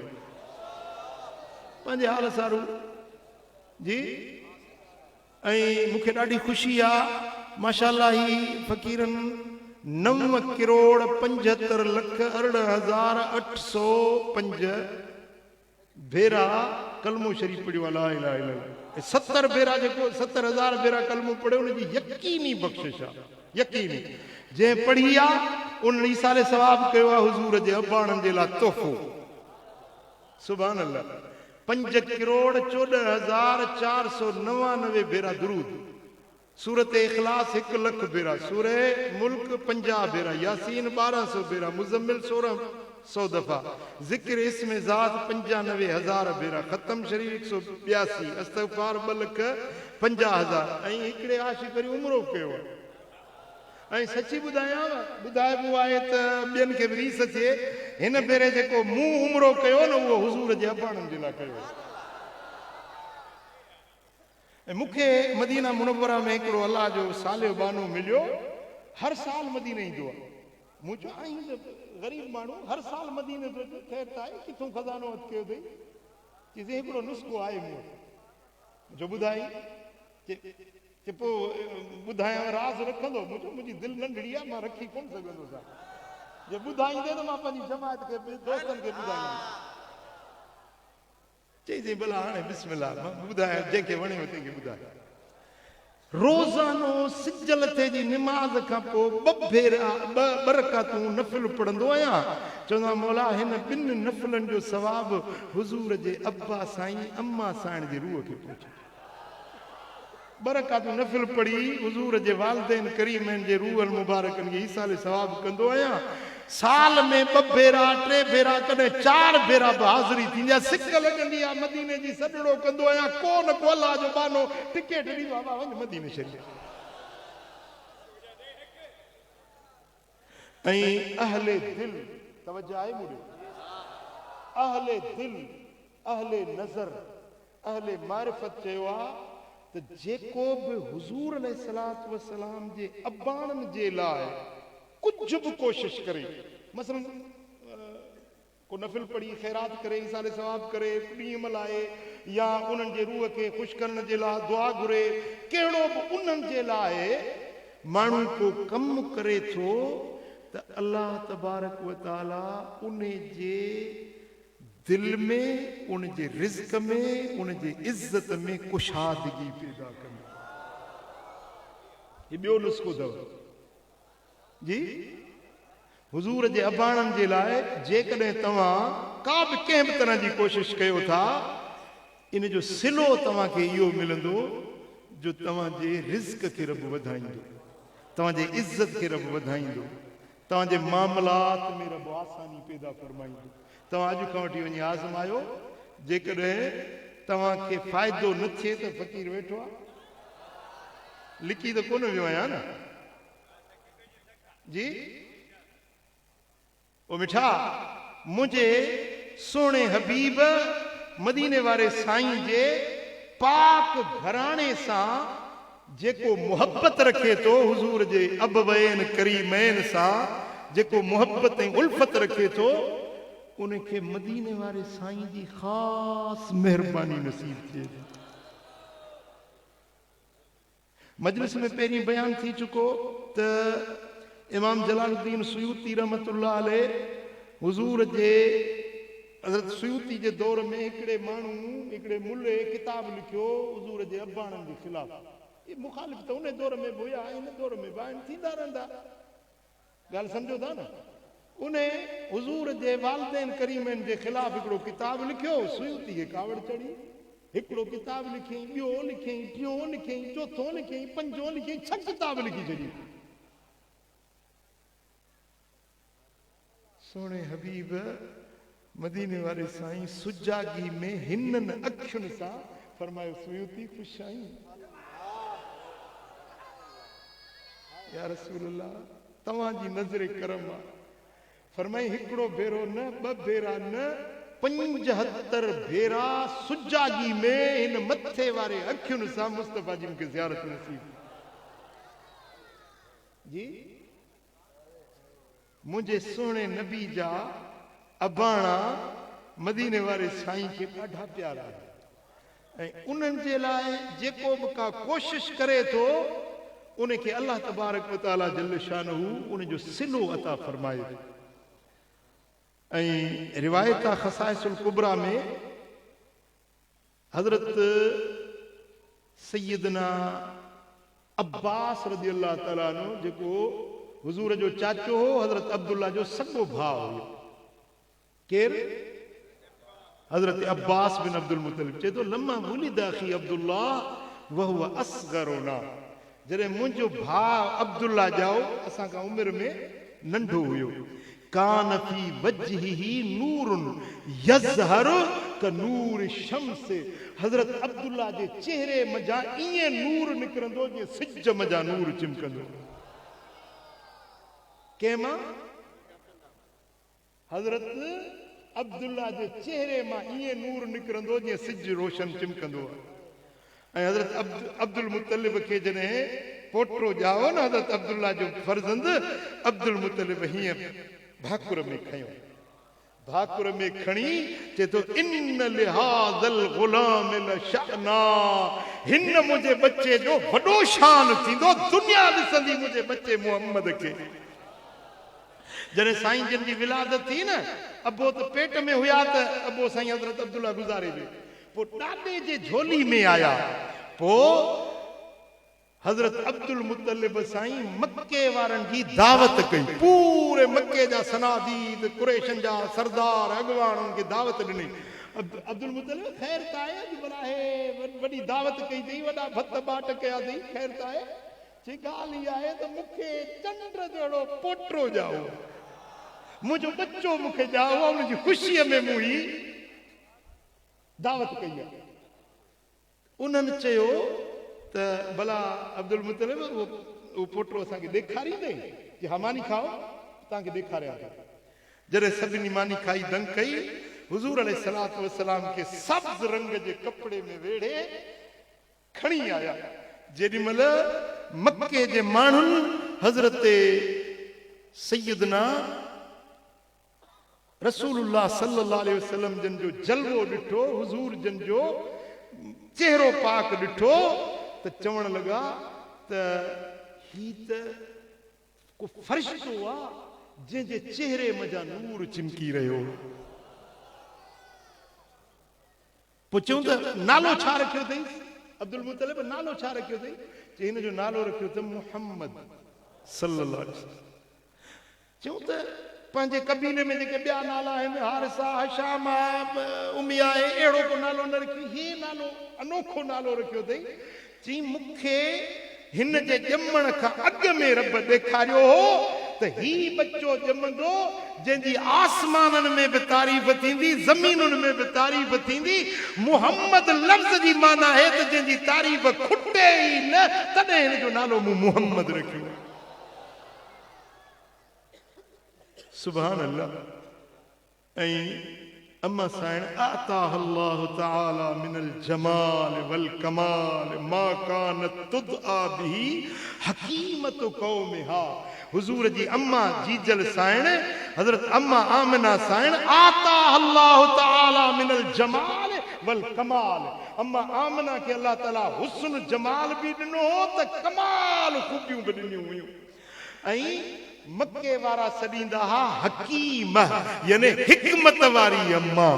पंहिंजे हाल सारू जी ऐं मूंखे ॾाढी ख़ुशी आहे माशाअल्लाह ही फ़क़ीरनि 9,75,18,805 भेरा कलमो शरीफ पढ़ियो ला इलाहा इल्लल्लाह 70 भेरा जेको 70,000 भेरा कलमो पढ़ियो उनजी यकीनी बख़्शिश आहे यकीनी जंहिं पढ़ी आहे उन ईसाले सवाब कयो आहे हुजूर जे अबाणनि जे लाइ तोहफ़ो सुभान अल्लाह 5,14,499 भेरा दुरूद सूरत इखलास 1 लख भेरा सूरह मुल्क 50 भेरा यासीन 1200 भेरा मुज़म्मिल 1600 दफ़ा ज़िक्र इस्म ज़ात 95,000 भेरा ख़तम शरीफ 182 इस्तग़फ़ार 2,50,000 ऐं हिकिड़े आशिक़ वरी उमरो कयो ऐं सची ॿुधाइबो आहे त ॿियनि खे बि रीस थिए हिन भेरे जेको मूं उमरो कयो न उहो हुज़ूर जे अबाणनि जे लाइ कयो ऐं मूंखे मदीना मुनव्वरा में हिकिड़ो अल्लाह जो सालियो बानो मिलियो हर साल मदीने ईंदो आहे मूं चयो आहीं ग़रीब माण्हू हर साल मदीने जो ख़ैर त आहे किथां खज़ानो हथ कयो अथई चइजे हिकिड़ो नुस्ख़ो आहे मूं वटि जो ॿुधाई कि पोइ ॿुधायां राज़ रखंदो मूं चयो मुंहिंजी दिलि नंढड़ी आहे मां रखी कोन सघंदुसि जे ॿुधाईंदे त मां पंहिंजी जमात खे दोस्तनि खे ॿुधाईंदुसि चइजे भला हाणे बिस्मिल्लाह मां ॿुधायां जंहिंखे वणेव तंहिंखे ॿुधाए रोज़ानो सिजल ते जी निमाज़ खां पोइ 2 भेरा 2 रकातूं नफ़िल पढ़ंदो आहियां चवंदो आहियां मौला हिन 2 नफ़िलनि जो सवाबु हुज़ूर जे अब्बा साईं अम्मा साईं जी रूह खे पहुचे 2 रकातूं नफ़िल पढ़ी हुज़ूर जे वालिदैन करीमनि जे रूह मुबारकनि खे ईसाले सवाबु कंदो आहियां साल में 2 भेरा 3 भेरा कॾहिं 4 भेरा बि हाज़िरी थींदी आहे सिक लॻंदी आहे मदीने जी सॾड़ो कंदो आहियां को न को अल्लाह जो बानो टिकेट ॾी बाबा वञ मदीने शरीफ़ ऐं अहले दिल तवज्जो आहे मुड़े अहले दिल अहले नज़र अहले मारिफत चयो आहे त जेको बि हुज़ूर अलैहिस्सलातु वस्सलाम जे अबाणनि जे लाइ कुछ भी कोशिश करे मसलन को नफिल पढ़ी खैरात करे ईसाले सवाब करे ॾींहुं मल्हाए या उन्हनि जे रूह खे ख़ुशि करण जे लाइ दुआ घुरे कहिड़ो बि उन्हनि जे लाइ माण्हू को कमु करे थो त अल्लाह तबारक व ताला उन जे दिल में उन जे रिज़्क़ में उन जे इज़्ज़त में कुशादगी पैदा कंदो ही ॿियो नुस्ख़ो अथव जी हुज़ूर जे अबाणनि जे लाइ जेकॾहिं तव्हां का बि कंहिं बि तरह जी कोशिश कयो था इन जो सिलो तव्हांखे इहो मिलंदो जो तव्हांजे रिज़्क़ खे रब वधाईंदो तव्हांजे इज़्ज़त खे रब वधाईंदो तव्हांजे मामलात में रब आसानी पैदा फरमाईंदो तव्हां अॼु खां वठी वञी आज़मायो जेकॾहिं तव्हांखे फ़ाइदो न थिए त फ़क़ीर वेठो आहे लिकी त कोन वियो आहियां न जी ओ मिठा मुझे सोने हबीब मदीने वाले साईं जे पाक घराने सां जेको मोहब्बत रखे तो हुजूर जे अबवैन करीमैन सां जेको मोहब्बत ऐं उल्फत रखे तो उनखे मदीने वाले साईं जी ख़ास मेहरबानी नसीब थिए मजलिस में पहिरीं बयान थी चुको त इमाम जलालुद्दीन सुयूती रहमतुल्लाह अलैह हुजूर जे हज़रत सुयूती जे दौर में हिकिड़े माण्हू हिकिड़े मुल्ले किताब लिखियो हुज़ूर जे अबाणनि जे ख़िलाफ़। ये मुखालिफ़ त उन दौर में बि हुया, इन दौर में बि आहिनि, थींदा रहंदा। ॻाल्हि सम्झो था न? उन हुज़ूर जे वालिदैन करीमनि जे ख़िलाफ़ हिकिड़ो किताब लिखियो, सुयूती खे कावड़ चढ़ी। हिकिड़ो किताब लिखियईं, ॿियो लिखियईं, टियों लिखियईं, चोथों लिखियईं, पंजों लिखियईं, 6 किताब लिखी छॾी। सोने हबीब मदीने वारे साईं सुजागी में हिननि अखियुनि सां फरमायो, सुयूती ख़ुशि आहीं? या रसूल अल्लाह, तव्हांजी नज़र करम आहे। फरमाई, हिकिड़ो भेरो न, 2 भेरा न, 75 भेरा सुजागी में हिन मथे वारे अखियुनि सां मुस्तफ़ा जी मूंखे ज़ियारत नसीब जी। मुझे सोने नबी जा अबाणा मदीने वारे साईं खे ॾाढा प्यारा ऐं उन्हनि जे लाइ जेको बि का कोशिश करे थो उनखे अल्लाह तबारक व तआला जल शानहू उनजो सिलो अता फरमाए। ऐं रिवायत खसाइसुल कुबरा में हज़रत सैयदना अब्बास रज़ी अल्लाह ताला अन्हु जेको हुज़ूर जो चाचो हो, हज़रत अब्दुल्ला जो सॻो भाउ हुयो। केरु? हज़रत अब्बास बिन अब्दुल मुतलिब चए थो, लम्मा वुलिदा अखी अब्दुल्ला वहुव असग़रुना, जॾहिं मुंहिंजो भाउ अब्दुल्ला जाओ असां खां उमिरि में नंढो हुयो। कान फी वजहिही नूरुन यज़हरु कनूर शम्स, हज़रत अब्दुल्ला जे चेहरे मजा ईअं नूर निकिरंदो जीअं सिज मजा नूर चिमकंदो। कंहिंमां? हज़रत अब्दुल्ला जे चेहरे मां ईअं नूर निकिरंदो जीअं सिज रोशन चिमकंदो। ऐं हज़रत अब्दुल मुतलिब खे जॾहिं पोटो ॼाओ न हज़रत अब्दुल्ला जो फर्ज़ंद, अब्दुल मुतलिब हीअं भाकुर में खयो, भाकुर में खणी चए थो, इन लिहाज़ल गुलाम लशअना, हिन मुंहिंजे बच्चे जो वॾो शान थींदो, दुनिया ॾिसंदी मुंहिंजे बच्चे मोहम्मद खे। जॾहिं साईं जिन जी विलादत थी न, अबो त पेट में हुया त अबो साईं हज़रत अब्दुल्ला गुज़ारे वियो। पोइ ॾाॾे जे झोली में आया। पोइ हज़रत अब्दुल मुतलिब साईं मक्के वारनि जी दावत कई, पूरे मक्के जा सनादीद कुरैशन जा सरदार अॻवाननि खे दावत ॾिनी। अब्दुल मुतलिब ख़ैर त आहे, अॼु भला हे वॾी दावत कई अथई, वॾा भत बाट कया अथई, ख़ैर त आहे। चई ॻाल्हि इहा आहे त मूंखे चंड जहिड़ो पोटो ॼाओ, मुंहिंजो बच्चो मूंखे ॼाओ, उनजी ख़ुशीअ में मूं ही दावत कई आहे। उन्हनि चयो त भला अब्दुल मुतलिब उहो पोटो असांखे ॾेखारींदे? कि हा मानी खाओ, तव्हांखे ॾेखारिया थो। जॾहिं सभिनी मानी खाई दंग कई, हुज़ूर अलैहिस्सलातु वस्सलाम खे सब्ज़ रंग जे कपिड़े में वेढ़े खणी आया। जेॾीमहिल मक्के जे माण्हुनि हज़रत सैयदना रसूलुल्लाह सल्लल्लाहु अलैहि वसल्लम जन जो जलवो ॾिठो, हुज़ूर जन जो चेहरो पाक ॾिठो, त चवण लॻा त ही त को फ़रिश्तो आहे जंहिंजे चेहरे मजा नूर चिमकी रहियो। पोइ चऊं त नालो छा रखियो अथई? अब्दुल मुतलिब नालो छा रखियो अथई? चई हिन जो नालो रखियो अथई मुहम्मद सल्लल्लाहु अलैहि वसल्लम। चऊं त पंहिंजे कबीले में जेके ॿिया नाला आहिनि, हारिसा, हशामा, उमिया आहे, अहिड़ो को नालो न रखियो, हीअ नालो अनोखो नालो रखियो अथई। चई मूंखे हिन जे ॼमण खां अॻु में रब ॾेखारियो हो त ही बच्चो ॼमंदो जंहिंजी आसमाननि में बि तारीफ़ थींदी, ज़मीनुनि में बि तारीफ़ थींदी। मुहम्मद लफ़्ज़ जी माना आहे त जंहिंजी तारीफ़ खुटे ई न, तॾहिं हिन जो नालो मूं मुहम्मद रखियो। सुभान अल्लाह। ऐं अम्मा साइण आताह अल्लाह ताला मिनल जमाल वल कमाल मा कानत तुदआ बिही हकीमत कौमिहा। हुजूर जी अम्मा जीजल साइण हज़रत अम्मा आमिना साइण आताह अल्लाह ताला मिनल जमाल वल कमाल। अम्मा आमिना के अल्लाह ताला हुस्न जमाल भी ॾिनो त कमाल खूबियूं भी ॾिनियूं हुयूं। ऐं मक्के वारा सॾींदा हा हकीम यानी हिकमत वारी अम्मा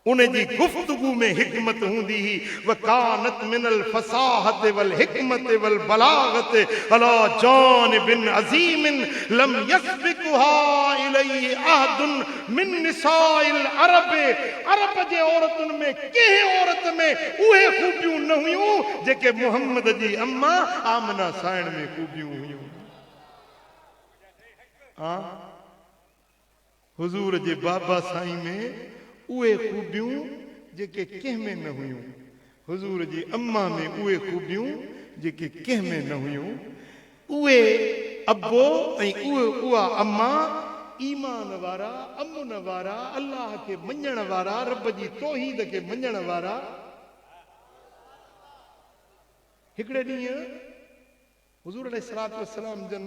उन जी गुफ्तगू में हिकमत हूंदी ही वकानत मिनल फसाहत वल हिकमत वल बलागत अला जान बिन अजीम लम यस्बिकुहा इलैहि अहदुन मिन निसाइल अरब अरब जे औरतुन में के औरत में उहे खूबियूं न हुयूं जेके मोहम्मद जी अम्मा आमना साइण में खूबियूं हुयूं हां हुजूर जे बाबा साईं में उहे खूबियूं जेके कंहिं में न हुयूं हुजूर जी अम्मा में उहे खूबियूं जेके कंहिं में न हुयूं उहे अबो ऐं उहा अम्मा ईमान वारा अमन वारा अल्लाह के मञण वारा रब जी तौहीद के मञण वारा हिकड़े ॾींहुं हुजूर अलैहिस्सलातु वस्सलाम जन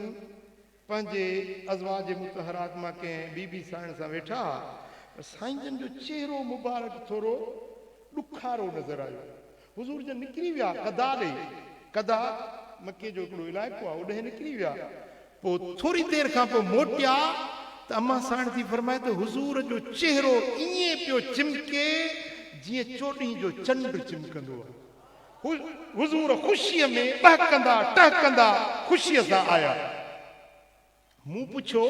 पंहिंजे अज़वाज मुतहरात मां कंहिं बीबी साइण सां वेठा साईं जन जो चेहरो मुबारक थोरो ॾुखारो नज़र आयो हुजूर जन निकिरी विया कदा ॾे कदा मके जो हिकिड़ो इलाइक़ो आहे ओॾे निकिरी विया पोइ थोरी देरि खां पोइ मोटिया त अम्मा साइण थी फरमाए त हुजूर जो चेहरो ईअं पियो चिमके जीअं चोॾहीं जो चंड चिमकंदो आहे हुजूर ख़ुशीअ में ॿहकंदा टहकंदा ख़ुशीअ सां आया मूं पुछो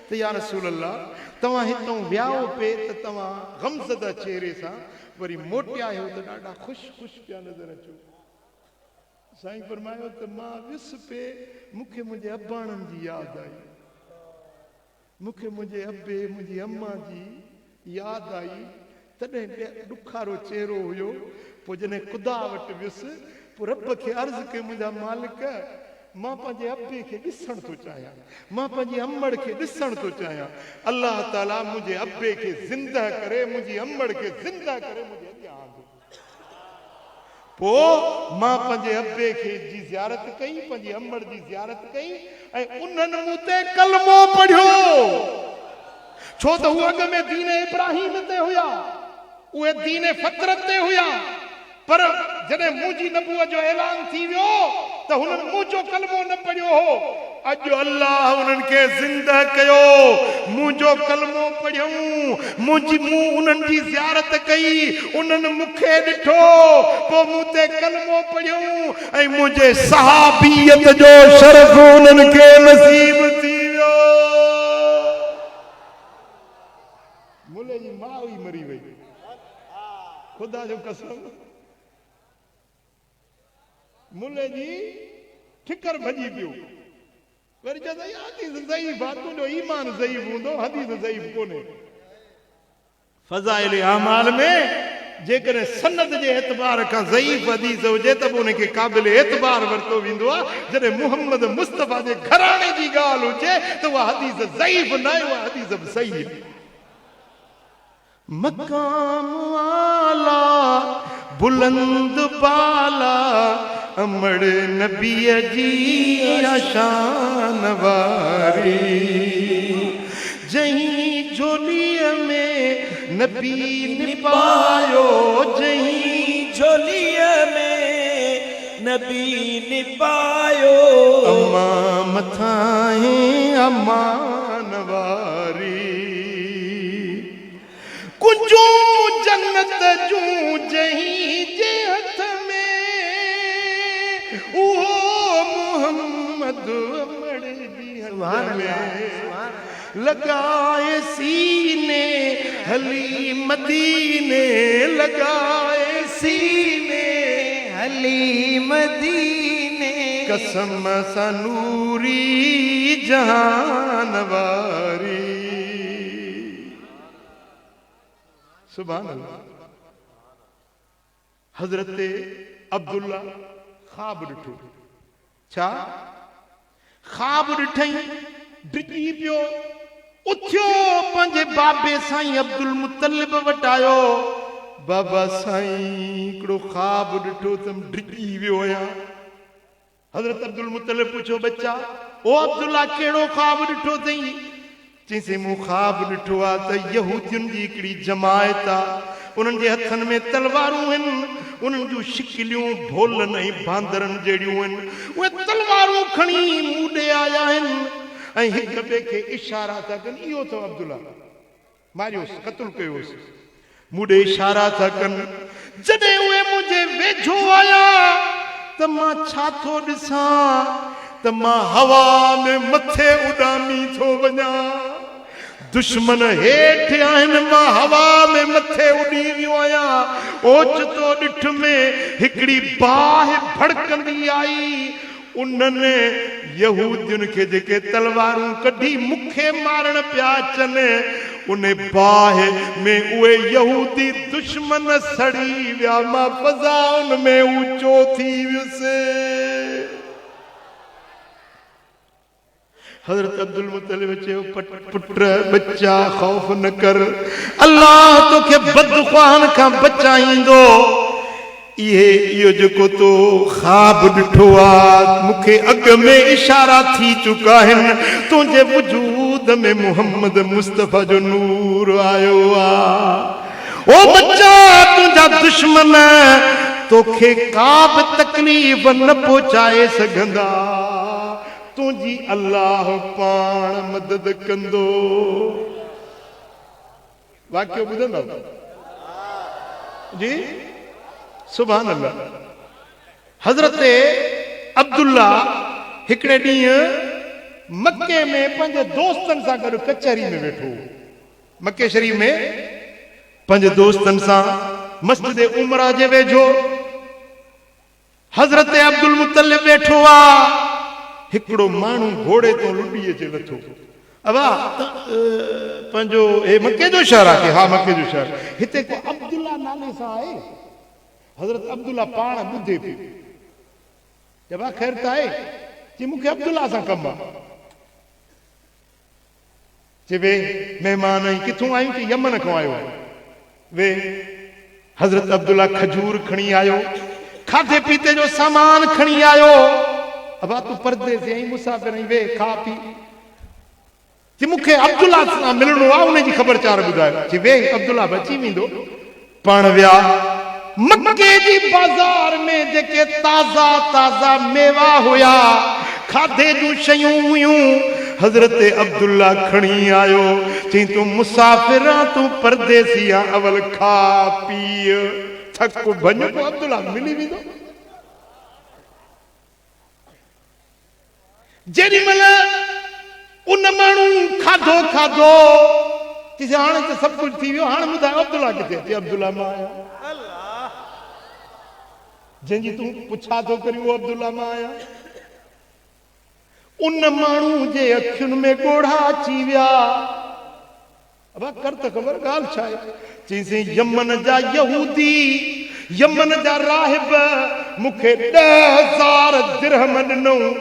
त या रसूल अल्लाह तव्हां हितां वियाओ पे त तव्हां गमज़दा चेहरे सां वरी मोटिया आहियो त ॾाढा ख़ुशि पिया नज़र अचो साईं फरमायो त मां वियुसि पे मूंखे मुंहिंजे अबाणनि जी यादि आई मूंखे मुंहिंजे अबे मुंहिंजी अम्मा जी यादि आई तॾहिं ॾुखारो चेहरो हुयो पोइ जॾहिं ख़ुदा वटि वियुसि पोइ रब खे अर्ज़ु कई मुंहिंजा मालिक मां पंहिंजे अबे खे ॾिसण थो चाहियां मां पंहिंजी अम्मड़ खे ॾिसण थो चाहियां अल्लाह ताला मुंहिंजे अबे खे ज़िंदा करे मुंहिंजी अम्मड़ खे ज़िंदा करे मुंहिंजे अॻियां आंदो पोइ मां पंहिंजे अबे खे जी ज़ियारत कई पंहिंजी अम्मड़ जी ज़ियारत कई ऐं उन्हनि मूं ते कलमो पढ़ियो छो त हू अॻ में दीन इब्राहिम ते हुया उहे दीन फ़तरत ते हुया पर जॾहिं मुंहिंजी नबूअत जो ऐलान थी वियो त हुननि मुंहिंजो कलमो न पढ़ियो हो अॼु अल्लाह उन्हनि खे ज़िंदा कयो मुंहिंजो कलमो पढ़ियऊं मूं उन्हनि जी ज़ियारत कई उन्हनि मूंखे ॾिठो पोइ मूं ते कलमो पढ़ियऊं ऐं मुंहिंजे सहाबियत जो शरफ़ उन्हनि खे नसीब थी वियो मुले जी माउ ई मरी वई ख़ुदा जो कसम मुले जी ठिकर भॼी पियो वरी चवंदा हदीस ज़ईफ़ आहे तुंहिंजो ईमान ज़ईफ़ हूंदो हदीस ज़ईफ़ कोन्हे फ़ज़ाइल अमाल में जेकॾहिं सनद जे एतबार खां ज़ईफ़ हदीस हुजे त पोइ उनखे क़ाबिल एतबार वरितो वेंदो आहे जॾहिं मुहम्मद मुस्तफ़ा जे घराणे जी ॻाल्हि हुजे त उहा हदीस ज़ईफ़ न आहे उहा हदीस बि सही आहे मकाम आला बुलंद बाला अमड़ नबीअ जी शान वारी जहीं झोलीअ में नबी निपायो जहीं झोलीअ में नबी निपायो अम्मा मथां अमान वारी कुंजो जन्नत जूं जहीं जे हथ में उहो मोहम्मद अमड़ जी हथ में लगाए सीने हली मदीने लगाए सीने हली मदीने कसम सा नूरी जहान वारी सुभान अल्लाह हजरत अब्दुल्ला ख्वाब ॾिठो छा ख्वाब ॾिठई डिॼी पियो उथियो पंहिंजे बाबे साईं अब्दुल मुतलिब वटि आयो बाबा साईं हिकिड़ो ख्वाब ॾिठो त डिॼी वियो आहियां हज़रत अब्दुल मुतलिब पुछो बच्चा ओ अब्दुल्ला कहिड़ो ख्वाब ॾिठो अथई चईंसि मूं ख्वाब ॾिठो आहे त यहूदियुनि जी हिकिड़ी जमायत आहे उन्हनि जे हथनि में तलवारूं आहिनि उन्हनि जूं शिकिलियूं भोलनि ऐं बांदरनि जहिड़ियूं आहिनि उहे तलवारूं खणी मूं ॾे आया आहिनि ऐं हिक ॿिए खे इशारा था कनि इहो अथव अब्दुल्ला मारियोसि क़तल कयोसि मूं ॾे इशारा था कनि जॾहिं उहे मुंहिंजे वेझो आया त मां छा थो ॾिसां त मां हवा में मथे उॾामी थो वञा दुश्मन हेठि आहिनि मां हवा में मथे उॾी वियो आहियां ओचितो ॾिठ में हिकिड़ी बाहि भड़कंदी आई उन्हनि यहूदियुनि खे जेके तलवारूं कढी मूंखे मारण पिया अचनि उन बाहि में उहे यहूदी दुश्मन सड़ी विया मां फज़ाउन में ऊंचो थी वियुसि हज़रत अब्दुल मुत्तलिब चयो पुट बच्चा खौफ न कर अल्लाह तोखे बदख्वाहनि खां बचाईंदो इहो जेको तो ख़्वाब ॾिठो आहे मूंखे अॻ में इशारा थी चुका आहिनि तुंहिंजे वजूद में मोहम्मद मुस्तफ़ा जो नूर आयो आहे ओ बच्चा तुंहिंजा दुश्मन तोखे का बि तकलीफ़ न पहुचाए सघंदा तुझी अल्लाह पाण मदद कंदो वाक्य ॿुधंदव जी सुभान अल्लाह हज़रत अब्दुल्ला हिकिड़े ॾींहुं मक्के में पंहिंजे दोस्तनि सां गॾु कचहरी में वेठो मक्के शरीफ़ में पंहिंजे दोस्तनि सां मस्जिद उमरा जे वेझो हज़रत अब्दुल मुत्तलिब वेठो आहे हिकिड़ो माण्हू घोड़े तो लुॾी अचे लथो अबा पंहिंजो हे मके जो शहर आहे हा मके जो शहर हिते को अब्दुल्ला नाले सां आहे हज़रत अब्दुल्ला पाण ॿुधे पियो जबा ख़ैर त आहे चई मूंखे अब्दुल्ला सां कमु आहे चई वे महिमान आहीं किथां आहियूं चई यमन खां आयो आहे वे हज़रत अब्दुल्ला खजूर खणी आयो खाधे पीते जो सामान खणी आयो अबा तू परदेसी आहीं मुसाफ़िर आहीं वे खा पी चई मूंखे अब्दुल्ला सां मिलणो आहे उन जी ख़बरचार ॿुधायो चई वे अब्दुल्ला बची वेंदो पाण विया मक्के जी बाज़ार में जेके ताज़ा ताज़ा मेवा हुया खाधे जूं शयूं हुयूं हज़रत अब्दुल्ला खणी आयो चई तूं मुसाफ़िर आहीं तूं परदेसी आहीं अवल खा पी थक भञ पोइ अब्दुल्ला मिली वेंदो जेॾी महिल उन माण्हू खाधो खाधो चई हाणे त सभु कुझु थी वियो हाणे ॿुधायो अब्दुल्ला किथे चई अब्दुल्ला मां आहियां जंहिंजी तूं पुछा थो करी उहो अब्दुल्ला मां आहियां उन माण्हू जे अखियुनि में ॻोढ़ा अची विया अबा कर त ख़बर ॻाल्हि छा आहे चईंसि यमन जा यहूदी यमन जा राहिब मूंखे 10,000 दिरहम ॾिनऊं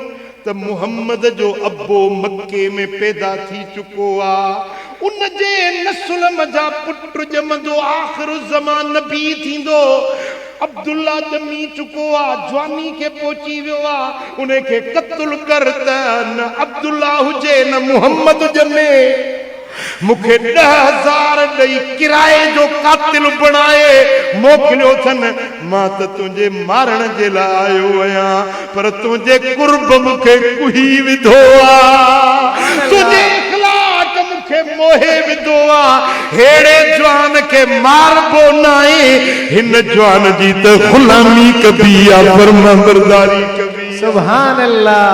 त मुहम्मद जो अब्बो मक्के में पैदा थी चुको आहे उन जे नस्ल जा पुट ॼमंदो आख़िर ज़मान नबी थींदो अब्दुल्ला ॼमी चुको आहे जवानी खे पहुची वियो आहे उन खे क़त्ल कर त न अब्दुल्ला हुजे न मुहम्मद ॼमे मूंखे 10,000 ॾेई किराए जो कातिल बणाए मोकिलियो अथनि मां त तुंहिंजे मारण जे लाइ आयो आहियां पर तुंहिंजे कुर्ब मूंखे कुही विधो आहे तुंहिंजे इख़लाक़ मूंखे मोहे विधो आहे हेड़े जवान खे मारबो न आहे हिन जवान जी त ग़ुलामी कबी आहे फरमाबरदारी कबी सुभान अल्लाह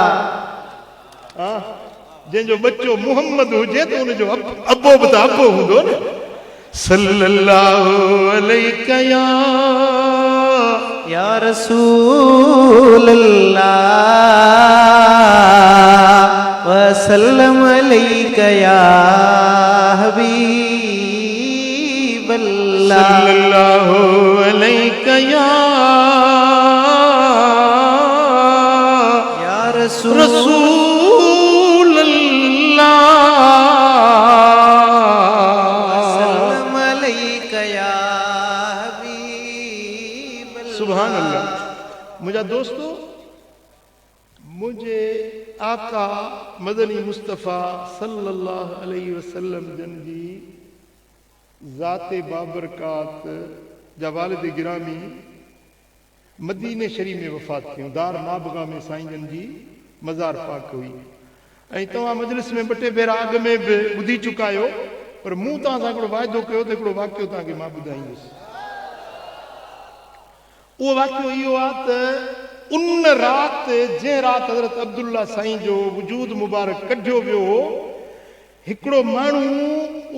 जंहिंजो बच्चो मुहम्मद हुजे त उनजो अब्बो बि त अब्बो हूंदो न सल्लल्लाहु अलैहि या रसूल अल्लाह वसल्लम अलैका या हबीब अल्लाह सल्लल्लाहु अलैका या रसूल सुभान अल्लाह मुझा दोस्तों मुझे आका मदनी मुस्तफ़ा सल्लल्लाहु अलैहि वसल्लम जन जी ज़ाते बाबरकात जा वालिद गिरामी मदीने शरीफ़ में वफ़ात कयूं दार नाबगा में साईं जन जी मज़ार पाक हुई ऐं तव्हां मजलिस में ॿ टे भेरा अॻ में बि ॿुधी चुका आहियो पर मूं तव्हां सां हिकिड़ो वाइदो कयो त हिकिड़ो वाक़ियो तव्हांखे मां ॿुधाईंदुसि उहो वाक़ियो इहो आहे त उन राति जंहिं राति हज़रत अब्दुल्ला साईं जो वजूद मुबारक कढियो वियो हो हिकिड़ो माण्हू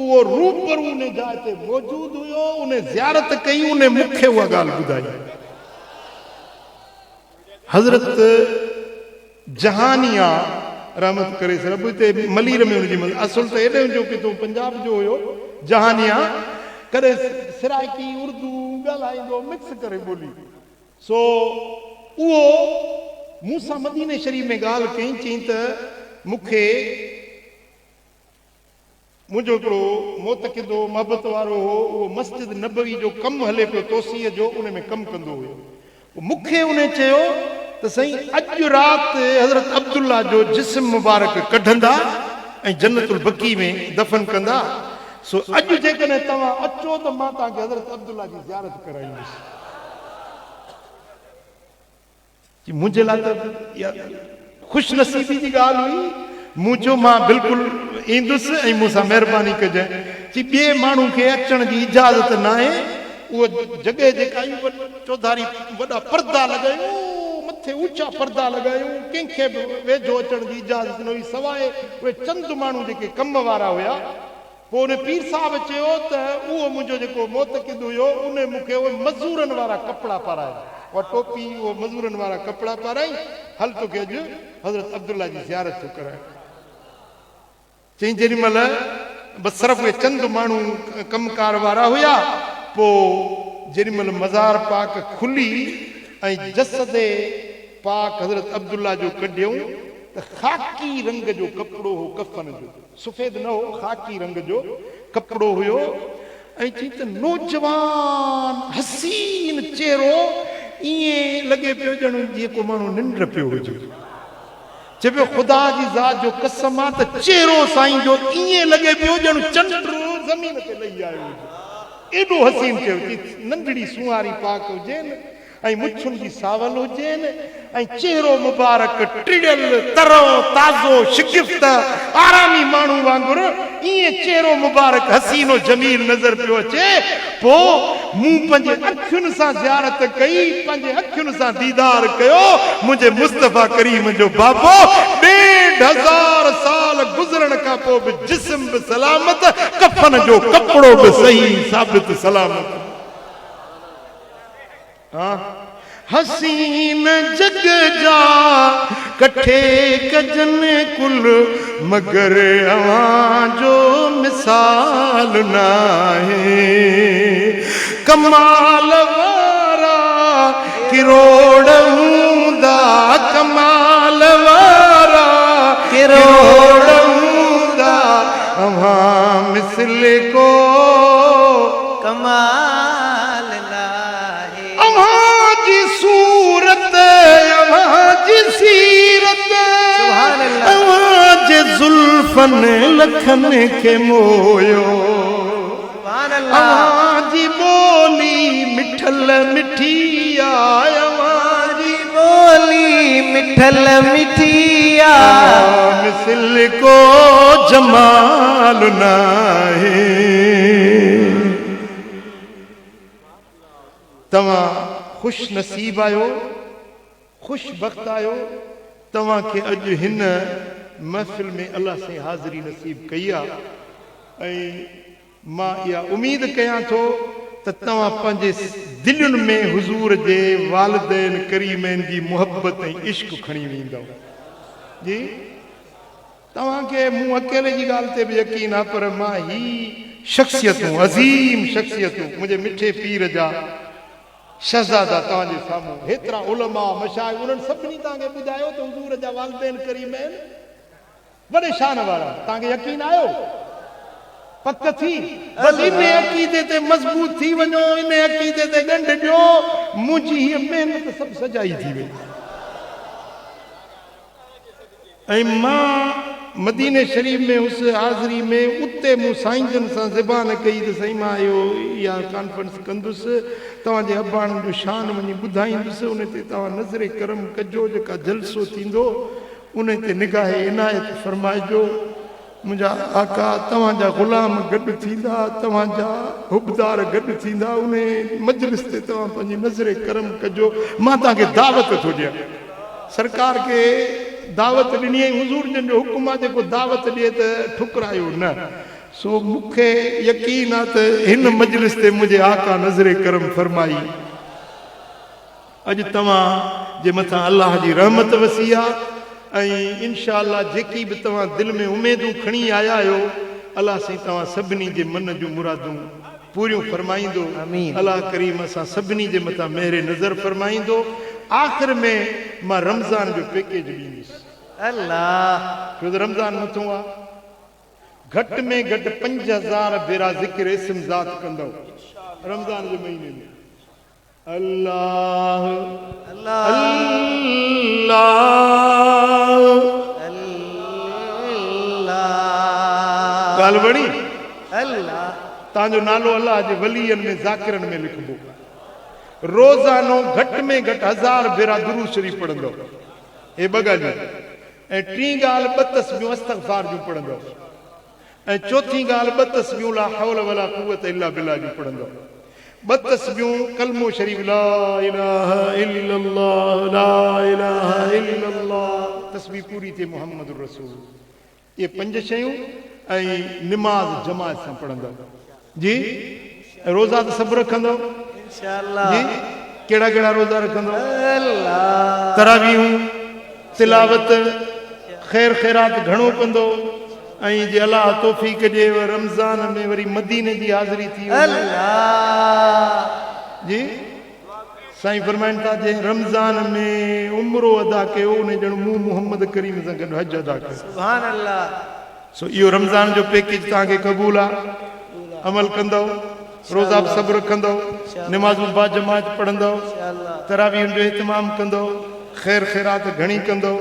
उहो रूबरू उन जाइ ते मौजूद हुयो उन ज़ियारत कई उन मूंखे उहा ॻाल्हि ॿुधाई हज़रत जहानिया रहमत करे रब ते मलीर में उनजी असुल त एॾे जो कि तूं पंजाब जो हुयो जहानिया कॾहिं सिराइकी उर्दू ॻाल्हाईंदो मिक्स करे ॿोली सो उहो मूंसां मदीने शरीफ़ में ॻाल्हि कई चई त मूंखे मुंहिंजो हिकिड़ो मोतक़िदो मोहबत वारो हो उहो मस्जिद नबवी जो कमु हले पियो तोसीअ जो उन में कमु कंदो हुयो मूंखे उन चयो त साईं अॼु राति हज़रत अब्दुल्ला जो जिस्म मुबारक कढंदा ऐं जन्नतुल बकी में दफ़न कंदा सो अॼु जेकॾहिं तव्हां अचो त मां तव्हांखे हज़रत अब्दुल्ला जी ज़ियारत कराईंदुसि मुंहिंजे लाइ त ख़ुशि नसीबी जी ॻाल्हि हुई मूं चयो मां बिल्कुलु ईंदुसि ऐं मूंसां महिरबानी कजांइ चई ॿिए माण्हू खे अचण जी इजाज़त न आहे उहा जॻह जेका चौधारी वॾा पर्दा लॻायूं मथे ऊचा पर्दा लॻायूं कंहिंखे बि वेझो अचण जी इजाज़त न हुई सवाइ उहे चंद माण्हू जेके कम वारा हुया पोइ उन पीर साहिब चयो त उहो मुंहिंजो जेको मोतक़िद हुयो उन मूंखे उहे मज़ूरनि वारा कपिड़ा पाराया उहा टोपी उहो मज़ूरनि वारा कपिड़ा पाराई हल तोखे अॼु हज़रत अब्दुल्ला जी ज़ियारत थो कराए चई जेॾी महिल बसि सिर्फ़ु उहे चंद माण्हू कमकार वारा हुया पोइ जेॾी महिल मज़ार पाक खुली ऐं जसद पाक हज़रत अब्दुल्ला जो कढियऊं त ख़ाकी रंग जो कपिड़ो हो कफ़न जो सफ़ेद न हो ख़ाकी रंग जो कपिड़ो हुयो ऐं चई त नौजवान हसीन चेहरो ईअं लॻे पियो ॼण जीअं को माण्हू निंड पियो हुजे चए पियो ख़ुदा जी ज़ात जो कसम आहे त चेहरो साईं जो ईअं लॻे पियो ॼण चंड ज़मीन ते लही आयो हुजे एॾो हसीन चयो नंढड़ी सुवारी पाक हुजेनि ऐं मुछुनि जी सावल हुजेनि ऐं चेहरो मुबारक टिड़ियल तरो ताज़ो शिगिफ़्त आरामी माण्हू वांगुरु ईअं चेहरो मुबारक हसीनो जमील नज़र पियो अचे पोइ मूं पंहिंजे अखियुनि सां ज़ियारत कई पंहिंजे अखियुनि सां दीदार कयो मुंहिंजे मुस्तफ़ा करीम जो बाबो 1500 साल गुज़रण खां पोइ बि जिस्म बि सलामत कफ़न जो कपिड़ो बि सही साबित सलामत हसीन जग जा कठे कजन कुल मगर अवां जो मिसाल नाहे कमाल वारा किरोड़ हूंदा कमाल वारा किरोड़ हूंदा अवां मिसल को कमाल जुल्फन लखन के मोयो अवाजी बोली मिठल मिठिया अवाजी बोली मिठल मिठिया मिसल को जमाल नाहे तव्हां खुश नसीब आयो खुश बख्त आयो तव्हां के अॼु हिन महफ़िल में अल्लाह से हाज़िरी नसीब कई आहे ऐं मां इहा उम्मीद कयां थो त तव्हां पंहिंजे दिलुनि में हुज़ूर जे वालिदैन करीमनि जी मुहबत ऐं इश्क खणी वेंदव जी तव्हांखे मूं अकेले जी ॻाल्हि ते बि यकीन आहे पर मां ही शख़्सियतूं अज़ीम शख़्सियतूं मुंहिंजे मिठे पीर जा शहज़ादा तव्हांजे साम्हूं हेतिरा उलमा मशाइख़ उन्हनि सभिनी तव्हांखे ॿुधायो त हुज़ूर जा वालिदैन करीम आहिनि वॾे शान वारा तव्हांखे यकीन आयो पक थी बसि इन अक़ीदे ते मज़बूत थी वञो इन अक़ीदे ते ॻंढ ॾियो मुंहिंजी हीअ महिनत सभु सजाई थी वई ऐं मां मदीने शरीफ में उस हाज़िरी में उते मूं साईं जन सां ज़बान कई त साईं मां इहो इहा कॉन्फ्रेंस कंदुसि तव्हांजे अबाणनि जो शान वञी ॿुधाईंदुसि उन ते तव्हां नज़रे करम कजो जेका जलसो थींदो उन ते निगाहे इनायत फरमाइजो मुंहिंजा आका तव्हांजा ग़ुलाम गॾु थींदा तव्हांजा हुबदार गॾु थींदा उन मजलिस ते तव्हां पंहिंजी नज़रे करम कजो मां तव्हांखे दावत थो ॾियां सरकार खे दावत ॾिनी हुज़ूर जन जो हुकुम आहे जेको दावत ॾिए त ठुकरायो न सो मूंखे यकीन आहे त हिन मजलिस ते मुंहिंजे आका नज़रे करम फरमाई अॼु तव्हां जे मथां अलाह जी रहमत वसी आहे ऐं इंशा अल्लाह जेकी बि तव्हां दिलि में उमेदूं खणी आया आहियो अलाह साईं तव्हां सभिनी जे मन जूं मुरादूं पूरियूं फरमाईंदो अलाह करीम असां सभिनी जे मथां मेरे नज़र फरमाईंदो आख़िर में मां रमज़ान जो पैकेज ॾींदुसि अल्लाह छो त रमज़ान मथो आहे घटि में घटि 5000 भेरा ज़िक्र इस्म ज़ात कंदव रमज़ान जे महीने में अल्लाह अल्लाह अल्लाह ॻाल्हि वणी अल्लाह तव्हांजो नालो अलाह जे वलीअनि में ज़ाकिरनि में लिखबो रोज़ानो घटि में घटि 1000 भेरा दुरूद शरीफ़ पढ़ंदव हे ॿ ॻाल्हियूं ऐं टी ॻाल्हि 2 तस्बीहूं इस्तग़फ़ार जूं पढ़ंदव ऐं चौथी ॻाल्हि 2 तस्बीहूं ला हौल वला कुव्वत इल्ला बिल्लाह जूं पढ़ंदव 2 तस्बीहूं कलमो शरीफ़ ला इलाहा इल्लल्लाह ला इलाहा इल्लल्लाह तस्बीह पूरी थिए मुहम्मदुर रसूल ये 5 शयूं ऐं निमाज़ जमात सां पढ़ंदव जी रोज़ा त सभु रखंदव इंशाअल्लाह जी कहिड़ा कहिड़ा रोज़ा रखंदव अल्लाह तरावीहूं तिलावत ख़ैर ख़ैरात घणो कंदो ऐं जे अलाह तौफ़ीक़ ॾिए रमज़ान में वरी मदीने जी हाज़िरी थी अल्लाह जी साईं फरमाइनि था जे रमज़ान में उमरो अदा कयो उन ॼण मूं मुहम्मद करीम सां गॾु हज अदा कयो सुभान अल्लाह सो इहो रमज़ान जो पैकेज तव्हांखे क़बूल आहे अमल कंदव रोज़ा बि सभु रखंदव निमाज़ूं बा जमात पढ़ंदव तरावीहुनि जो इहतमाम कंदव ख़ैर ख़ैरात घणी कंदव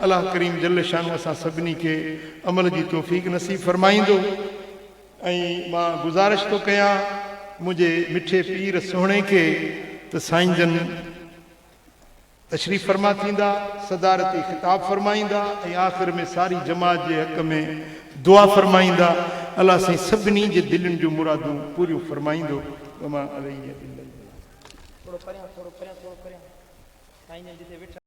अलाह करीम जल शानो असां सभिनी खे अमल जी तौफ़ीक़ नसीब फरमाईंदो ऐं मां गुज़ारिश थो कयां मुंहिंजे मिठे पीर सुहिणे खे त साईं जन तशरीफ़ फरमा थींदा सदारती ख़िताब फरमाईंदा ऐं आख़िर में सारी जमात जे हक़ में दुआ फरमाईंदा अलाह साईं सभिनी जे दिलनि जूं मुरादूं पूरियूं फरमाईंदो वमा अलैहि इल्ला अल्लाह।